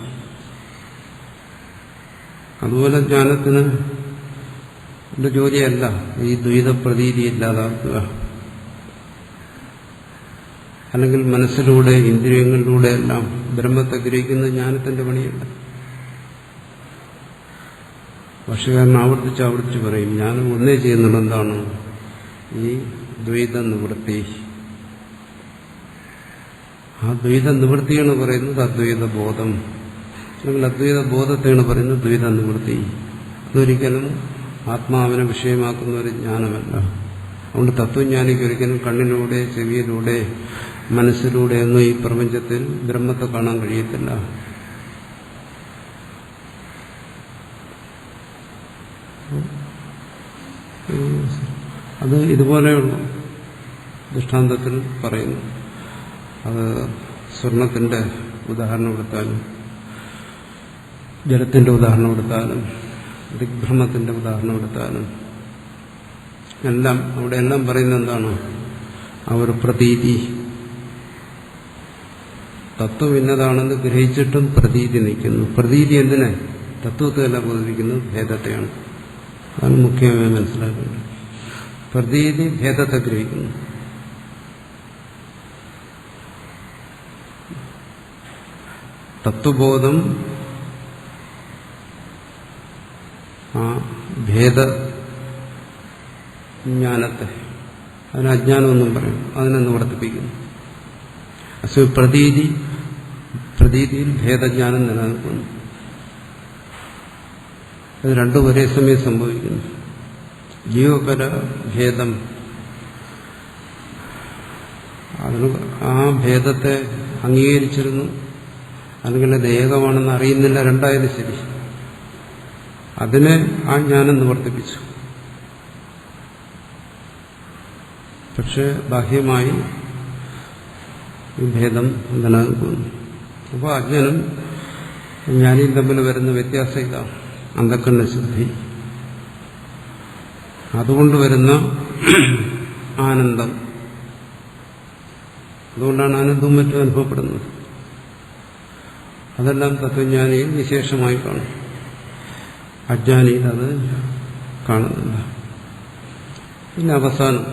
[SPEAKER 1] അതുപോലെ ജ്ഞാനത്തിന് ജോലിയല്ല ഈ ദ്വൈതപ്രതീതി ഇല്ലാതാക്കുക, അല്ലെങ്കിൽ മനസ്സിലൂടെ ഇന്ദ്രിയങ്ങളിലൂടെ എല്ലാം ബ്രഹ്മത്തെ ഗ്രഹിക്കുന്ന ജ്ഞാനത്തിന്റെ പണിയല്ല. ഭാഷ്യകാരൻ ആവർത്തിച്ച് പറയും, ജ്ഞാനം ഒന്നേ ചെയ്യുന്നത് എന്താണ്? ഈ ദ്വൈത നിവൃത്തി. ആ ദ്വൈത നിവൃത്തിയാണ് പറയുന്നത് അദ്വൈത ബോധം, അല്ലെങ്കിൽ അദ്വൈത ബോധത്തെയാണ് പറയുന്നത് ദ്വൈത നിവൃത്തി. അതൊരിക്കലും ആത്മാവിനെ വിഷയമാക്കുന്ന ഒരു ജ്ഞാനമല്ല. അതുകൊണ്ട് തത്വജ്ഞാനിക്ക് ഒരിക്കലും കണ്ണിലൂടെ, ചെവിയിലൂടെ, മനസ്സിലൂടെ ഒന്നും ഈ പ്രപഞ്ചത്തിൽ ബ്രഹ്മത്തെ കാണാൻ കഴിയത്തില്ല. അത് ഇതുപോലെയുള്ള ദൃഷ്ടാന്തത്തിൽ പറയുന്നു. അത് സ്വർണത്തിന്റെ ഉദാഹരണം എടുത്താലും, ജലത്തിന്റെ ഉദാഹരണം എടുത്താലും, ദിഗ്ഭ്രമത്തിന്റെ ഉദാഹരണം എടുത്താലും എല്ലാം അവിടെ എല്ലാം പറയുന്നത് എന്താണ്? ആ ഒരു പ്രതീതി. തത്വം ഇന്നതാണെന്ന് ഗ്രഹിച്ചിട്ടും പ്രതീതി നിൽക്കുന്നു. പ്രതീതി എന്തിനെ? തത്വത്തെയല്ല ബോധിപ്പിക്കുന്നത്, ഭേദത്തെയാണ്. അതാണ് മുഖ്യമായി മനസ്സിലാക്കുന്നത്. പ്രതീതി ഭേദത്തെ ഗ്രഹിക്കുന്നു. തത്വബോധം ആ ഭേദജ്ഞാനത്തെ, അതിന് അജ്ഞാനമൊന്നും പറയും, അതിനെ നിവർത്തിപ്പിക്കുന്നു. പക്ഷെ പ്രതീതിയിൽ ഭേദജ്ഞാനം നിലനിൽക്കുന്നു. അത് രണ്ടും ഒരേ സമയം സംഭവിക്കുന്നു. ജീവപര ഭേദം, അതിന് ആ ഭേദത്തെ അംഗീകരിച്ചിരുന്നു, അല്ലെങ്കിൽ അത് ഏകമാണെന്ന് അറിയുന്നില്ല, രണ്ടായാലും ശരി, അതിനെ ആ ജ്ഞാനം നിവർത്തിപ്പിച്ചു. പക്ഷെ ബാഹ്യമായി ഈ ഭേദം നിലനിൽക്കുന്നു. അപ്പോൾ അജ്ഞനും ജ്ഞാനിയും തമ്മിൽ വരുന്ന വ്യത്യാസം ഇതാണ്, അന്ധക്കണ്ണ ശുദ്ധി. അതുകൊണ്ട് വരുന്ന ആനന്ദം, അതുകൊണ്ടാണ് ആനന്ദവും മറ്റും അനുഭവപ്പെടുന്നത്. അതെല്ലാം തത്വജ്ഞാനിയിൽ വിശേഷമായി കാണും, അജ്ഞാനിയിൽ അത് കാണുന്നില്ല. പിന്നെ അവസാനം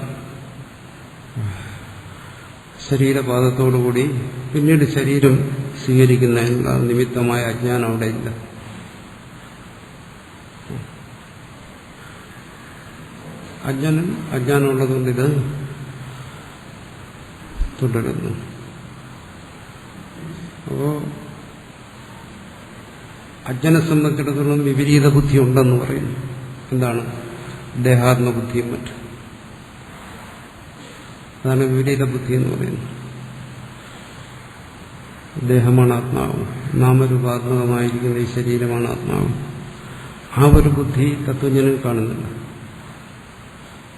[SPEAKER 1] ശരീരപാദത്തോടുകൂടി പിന്നീട് ശരീരം സ്വീകരിക്കുന്നതിനുള്ള നിമിത്തമായ അജ്ഞാനം അവിടെ ഇല്ല. അജ്ഞാനമുള്ളതുകൊണ്ട് ഇത് തുടരുന്നു. അപ്പോ അജ്ഞനെ സംബന്ധിച്ചിടത്തോളം വിപരീത ബുദ്ധി ഉണ്ടെന്ന് പറയുന്നു. എന്താണ്? ദേഹാത്മബുദ്ധിയും മറ്റും. അതാണ് വിപരീത ബുദ്ധി എന്ന് പറയുന്നത്. ദേഹമാണ് ആത്മാവ്, നാമരൂപാത്മകമായിരിക്കുന്ന ഈ ശരീരമാണ് ആത്മാവ്. ആ ഒരു ബുദ്ധി തത്വജ്ഞനിൽ കാണുന്നില്ല.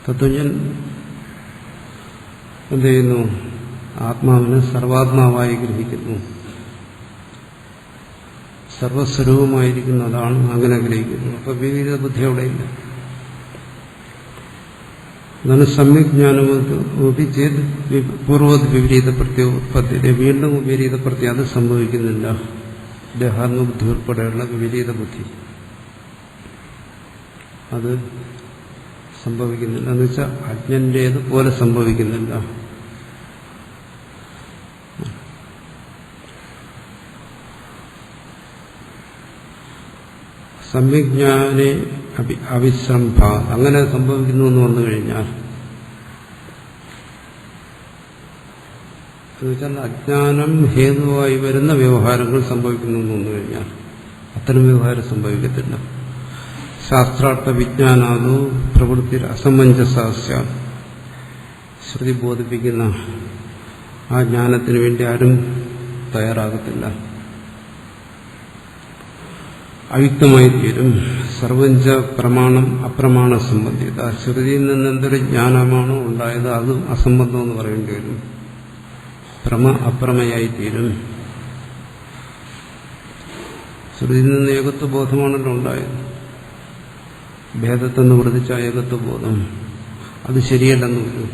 [SPEAKER 1] തത്വജ്ഞൻ എന്ത് ചെയ്യുന്നു? ആത്മാവിനെ സർവാത്മാവായി ഗ്രഹിക്കുന്നു, സർവസ്വരൂപമായിരിക്കുന്നു, അതാണ് അങ്ങനെ ഗ്രഹിക്കുന്നു. അപ്പൊ വിപരീത ബുദ്ധി അവിടെയില്ല. അതാണ് സമ്യജ്ഞാനമോപി ചെയ്ത് പൂർവ്വത് വിപരീത പ്രത്യുത്പത്തി. വീണ്ടും വിപരീത പ്രത്യം അത് സംഭവിക്കുന്നില്ല. ദേഹാത്മബുദ്ധി ഉൾപ്പെടെയുള്ള വിപരീത ബുദ്ധി അത് സംഭവിക്കുന്നില്ല. എന്ന് വെച്ചാൽ അജ്ഞന്റേത് പോലെ സംഭവിക്കുന്നില്ല. സമ്യജ്ഞാനെ അവിശ്രംഭ അങ്ങനെ സംഭവിക്കുന്നു എന്ന് വന്നു കഴിഞ്ഞാൽ, എന്നുവെച്ചാൽ അജ്ഞാനം ഹേതുവായി വരുന്ന വ്യവഹാരങ്ങൾ സംഭവിക്കുന്നു എന്ന് വന്നു കഴിഞ്ഞാൽ അത്തരം വ്യവഹാരം സംഭവിക്കത്തില്ല. ശാസ്ത്രാർത്ഥ വിജ്ഞാനാദോ പ്രവൃത്തി അസമഞ്ജസാസ്യ. ശ്രുതി ബോധിപ്പിക്കുന്ന ആ ജ്ഞാനത്തിന് വേണ്ടി ആരും തയ്യാറാകത്തില്ല. അയുക്തമായി തീരും. സർവഞ്ച പ്രമാണം അപ്രമാണ സംബന്ധിത. ശ്രുതിയിൽ നിന്ന് എന്തൊരു ജ്ഞാനമാണോ ഉണ്ടായത് അത് അസംബന്ധം എന്ന് പറയേണ്ടി വരും. അപ്രമയായി തീരും. ശ്രുതിയിൽ നിന്ന് ഏകത്വബോധമാണല്ലോ ഉണ്ടായത്. ഭേദത്തെ നിവർത്തിച്ച ഏകത്വബോധം അത് ശരിയല്ലെന്ന് വരും.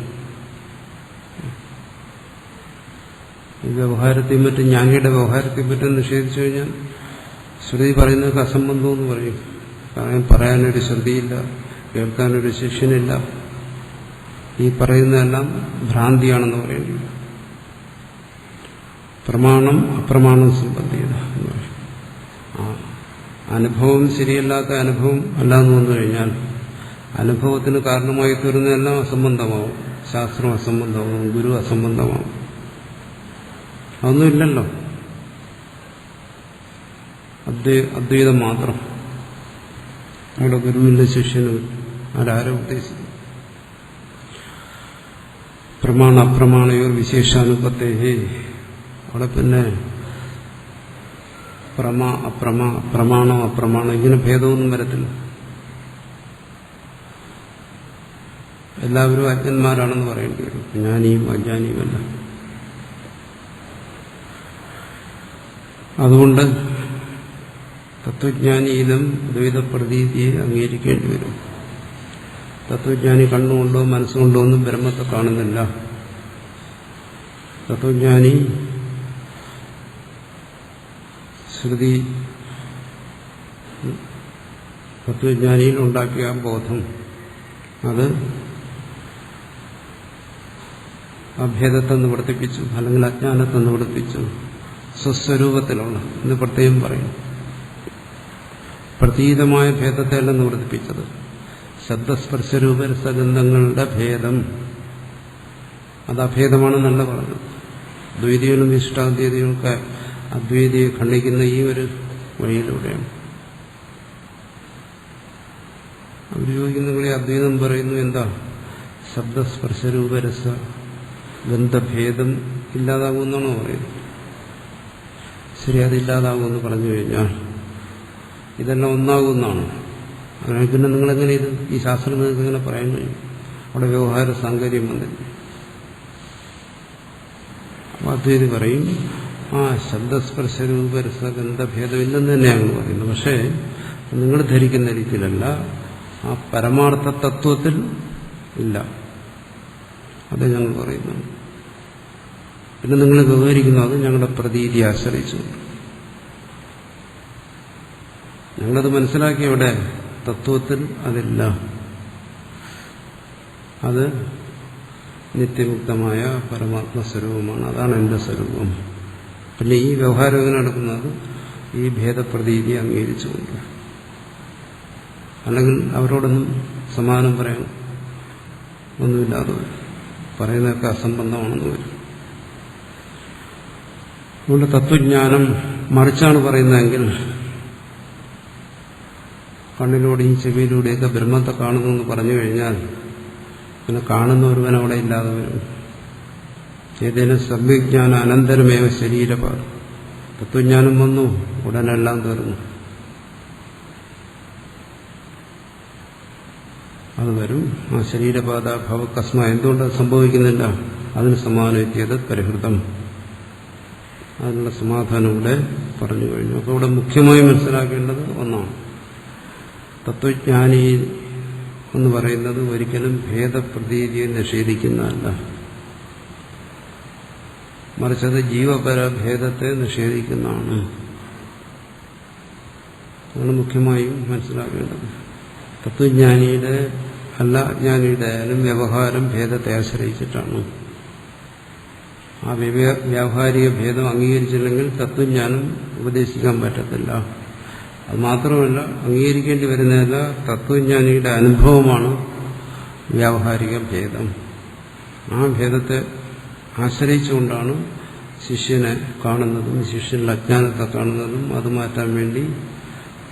[SPEAKER 1] വ്യവഹാരത്തെയും മറ്റും ജ്ഞാനിയുടെ വ്യവഹാരത്തെയും മറ്റും നിഷേധിച്ചു കഴിഞ്ഞാൽ ശ്രുതി പറയുന്നതൊക്കെ അസംബന്ധം എന്ന് പറയും. കാരണം പറയാനൊരു ശ്രുതിയില്ല, കേൾക്കാനൊരു ശിഷ്യനില്ല. ഈ പറയുന്നതെല്ലാം ഭ്രാന്തിയാണെന്ന് പറയേണ്ടി വരും. പ്രമാണം അപ്രമാണം സംബന്ധിത എന്ന് പറയും. അനുഭവം ശരിയല്ലാത്ത അനുഭവം അല്ലാന്ന് വന്നു കഴിഞ്ഞാൽ അനുഭവത്തിന് കാരണമായി തീരുന്നതെല്ലാം അസംബന്ധമാവും. ശാസ്ത്രം അസംബന്ധമാവും, ഗുരു അസംബന്ധമാവും. അതൊന്നുമില്ലല്ലോ, അദ്വൈതം മാത്രം. നമ്മുടെ ഗുരുവിന്റെ ശിഷ്യനും ആരാരോ ഉദ്ദേശിക്കും. പ്രമാണ അപ്രമാണയോ വിശേഷാനുപത്തേഹേ. അവിടെ പിന്നെ പ്രമാണോ അപ്രമാണോ ഇങ്ങനെ ഭേദമൊന്നും വരത്തില്ല. എല്ലാവരും അജ്ഞന്മാരാണെന്ന് പറയേണ്ടി വരും, ജ്ഞാനിയും അജ്ഞാനിയുമല്ല. അതുകൊണ്ട് തത്വജ്ഞാനിയിലും ദ്വൈത പ്രതീതിയെ അംഗീകരിക്കേണ്ടി വരും. തത്വജ്ഞാനി കണ്ണുകൊണ്ടോ മനസ്സുകൊണ്ടോ ഒന്നും ബ്രഹ്മത്തെ കാണുന്നില്ല. തത്വജ്ഞാനി ശ്രുതി തത്വജ്ഞാനിയിൽ ഉണ്ടാക്കിയ ബോധം അത് അഭേദത്തെ നിവർത്തിപ്പിച്ചു, അല്ലെങ്കിൽ അജ്ഞാനത്തെ നിവർത്തിപ്പിച്ചു. സ്വസ്വരൂപത്തിലുള്ള എന്ന് പ്രത്യേകം പറയും. പ്രതീതമായ ഭേദത്തെയല്ല നിവർത്തിപ്പിച്ചത്. ശബ്ദസ്പർശരൂപ രസഗന്ധങ്ങളുടെ ഭേദം അത് അഭേദമാണെന്നല്ല പറഞ്ഞത്. ദ്വൈതികളും ഇഷ്ടാദ്വൈതികളൊക്കെ അദ്വൈതിയെ ഖണ്ഡിക്കുന്ന ഈ ഒരു വഴിയിലൂടെയാണ്. അവർ ചോദിക്കുന്ന അദ്വൈതം പറയുന്നു എന്താ? ശബ്ദസ്പർശരൂപരസ ഗന്ധഭേദം ഇല്ലാതാകുമെന്നാണോ പറയുന്നത്? ശരി, അതില്ലാതാകുമെന്ന് പറഞ്ഞു കഴിഞ്ഞാൽ ഇതെല്ലാം ഒന്നാകുമെന്നാണ്. അങ്ങനെ പിന്നെ നിങ്ങളെങ്ങനെ ഈ ശാസ്ത്രം നിങ്ങൾക്ക് ഇങ്ങനെ പറയാൻ കഴിയും? അവിടെ വ്യവഹാര സാങ്കര്യം വന്നില്ല. അദ്വൈതി പറയും ശബ്ദസ്പർശരൂപ രസഗന്ധഭേദമില്ലെന്ന് തന്നെയാണ് പറയുന്നത്. പക്ഷേ നിങ്ങൾ ധരിക്കുന്ന രീതിയിലല്ല, ആ പരമാർത്ഥ തത്വത്തിൽ ഇല്ല. അത് ഞങ്ങൾ പറയുന്നു. പിന്നെ നിങ്ങൾ വ്യവഹരിക്കുന്നു അത് ഞങ്ങളുടെ പ്രതീതി ആശ്രയിച്ചുകൊണ്ട്. ഞങ്ങളത് മനസ്സിലാക്കി ഇവിടെ തത്വത്തിൽ അതില്ല. അത് നിത്യമുക്തമായ പരമാത്മസ്വരൂപമാണ്. അതാണ് എന്റെ സ്വരൂപം. പിന്നെ ഈ വ്യവഹാരം എങ്ങനെ നടക്കുന്നത്? ഈ ഭേദപ്രതീതി അംഗീകരിച്ചുകൊണ്ട്. അല്ലെങ്കിൽ അവരോടൊന്നും സമാനം പറയാൻ ഒന്നുമില്ലാതെ വരും. പറയുന്നതൊക്കെ അസംബന്ധമാണെന്ന് വരും. അതുകൊണ്ട് തത്വജ്ഞാനം മറിച്ചാണ് പറയുന്നതെങ്കിൽ കണ്ണിലൂടെയും ചെവിയിലൂടെയൊക്കെ ബ്രഹ്മത്തെ കാണുന്നു എന്ന് പറഞ്ഞു കഴിഞ്ഞാൽ പിന്നെ കാണുന്ന ഒരുവൻ അവിടെ ഇല്ലാതെ വരും. ഏതേലും സമ്യജ്ഞാന അനന്തരമേവ ശരീരപാട്. തത്വജ്ഞാനം വന്നു ഉടനെല്ലാം തീർന്നു. അത് വരും. ആ ശരീരപാത ഭവകസ്മ എന്തുകൊണ്ട് സംഭവിക്കുന്നില്ല? അതിന് സമാനമെത്തിയത് പരിഹൃതം. അതിനുള്ള സമാധാനം ഇവിടെ പറഞ്ഞു കഴിഞ്ഞു. അപ്പോൾ ഇവിടെ മുഖ്യമായി മനസ്സിലാക്കേണ്ടത് ഒന്നാണ്, തത്വജ്ഞാനി എന്ന് പറയുന്നത് ഒരിക്കലും ഭേദപ്രതീതിയെ നിഷേധിക്കുന്നതല്ല, മറിച്ചത് ജീവപര ഭേദത്തെ നിഷേധിക്കുന്നതാണ്. അതാണ് മുഖ്യമായും മനസ്സിലാക്കേണ്ടത്. തത്വജ്ഞാനിയുടെ അല്ല അജ്ഞാനിയുടെ ആയാലും വ്യവഹാരം ഭേദത്തെ ആശ്രയിച്ചിട്ടാണ്. ആ വ്യാവഹാരിക ഭേദം അംഗീകരിച്ചില്ലെങ്കിൽ തത്വജ്ഞാനം ഉപദേശിക്കാൻ പറ്റത്തില്ല. അത് മാത്രമല്ല, അംഗീകരിക്കേണ്ടി വരുന്നതല്ല, തത്വജ്ഞാനിയുടെ അനുഭവമാണ് വ്യാവഹാരിക ഭേദം. ആ ഭേദത്തെ ആശ്രയിച്ചുകൊണ്ടാണ് ശിഷ്യനെ കാണുന്നതും ശിഷ്യന്റെ അജ്ഞാനത്തെ കാണുന്നതും അത് മാറ്റാൻ വേണ്ടി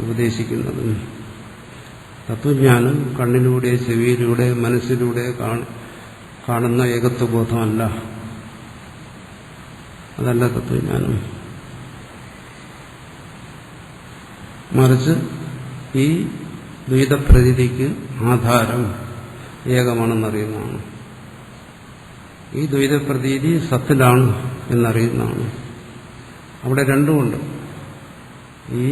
[SPEAKER 1] ഉപദേശിക്കുന്നതും. തത്വജ്ഞാനം കണ്ണിലൂടെ ചെവിയിലൂടെ മനസ്സിലൂടെ കാണുന്ന ഏകത്വബോധമല്ല. അതല്ല തത്വജ്ഞാനം. മറിച്ച് ഈ ദ്വൈതപ്രതീതിക്ക് ആധാരം ഏകമാണെന്നറിയുന്നതാണ്. ഈ ദ്വൈതപ്രതീതി സത്തിലാണ് എന്നറിയുന്നതാണ്. അവിടെ രണ്ടുമുണ്ട്. ഈ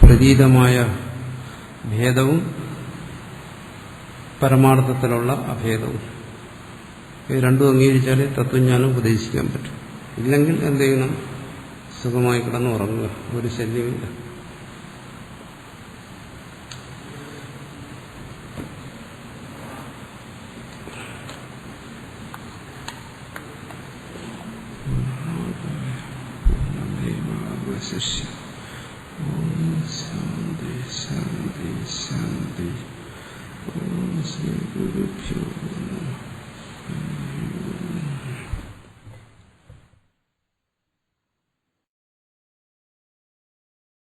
[SPEAKER 1] പ്രതീതമായ ഭേദവും പരമാർത്ഥത്തിലുള്ള അഭേദവും. ഇത് രണ്ടും അംഗീകരിച്ചാലേ തത്വജ്ഞാനം ഉപദേശിക്കാൻ പറ്റും. ഇല്ലെങ്കിൽ എന്ത് ചെയ്യണം? സുഖമായി കിടന്ന് ഉറങ്ങുക, ഒരു ശല്യമില്ല. ശാന്തി ശാന്തി ശാന്തി. ഓം ശ്രീ ഗുരുഭ്യോ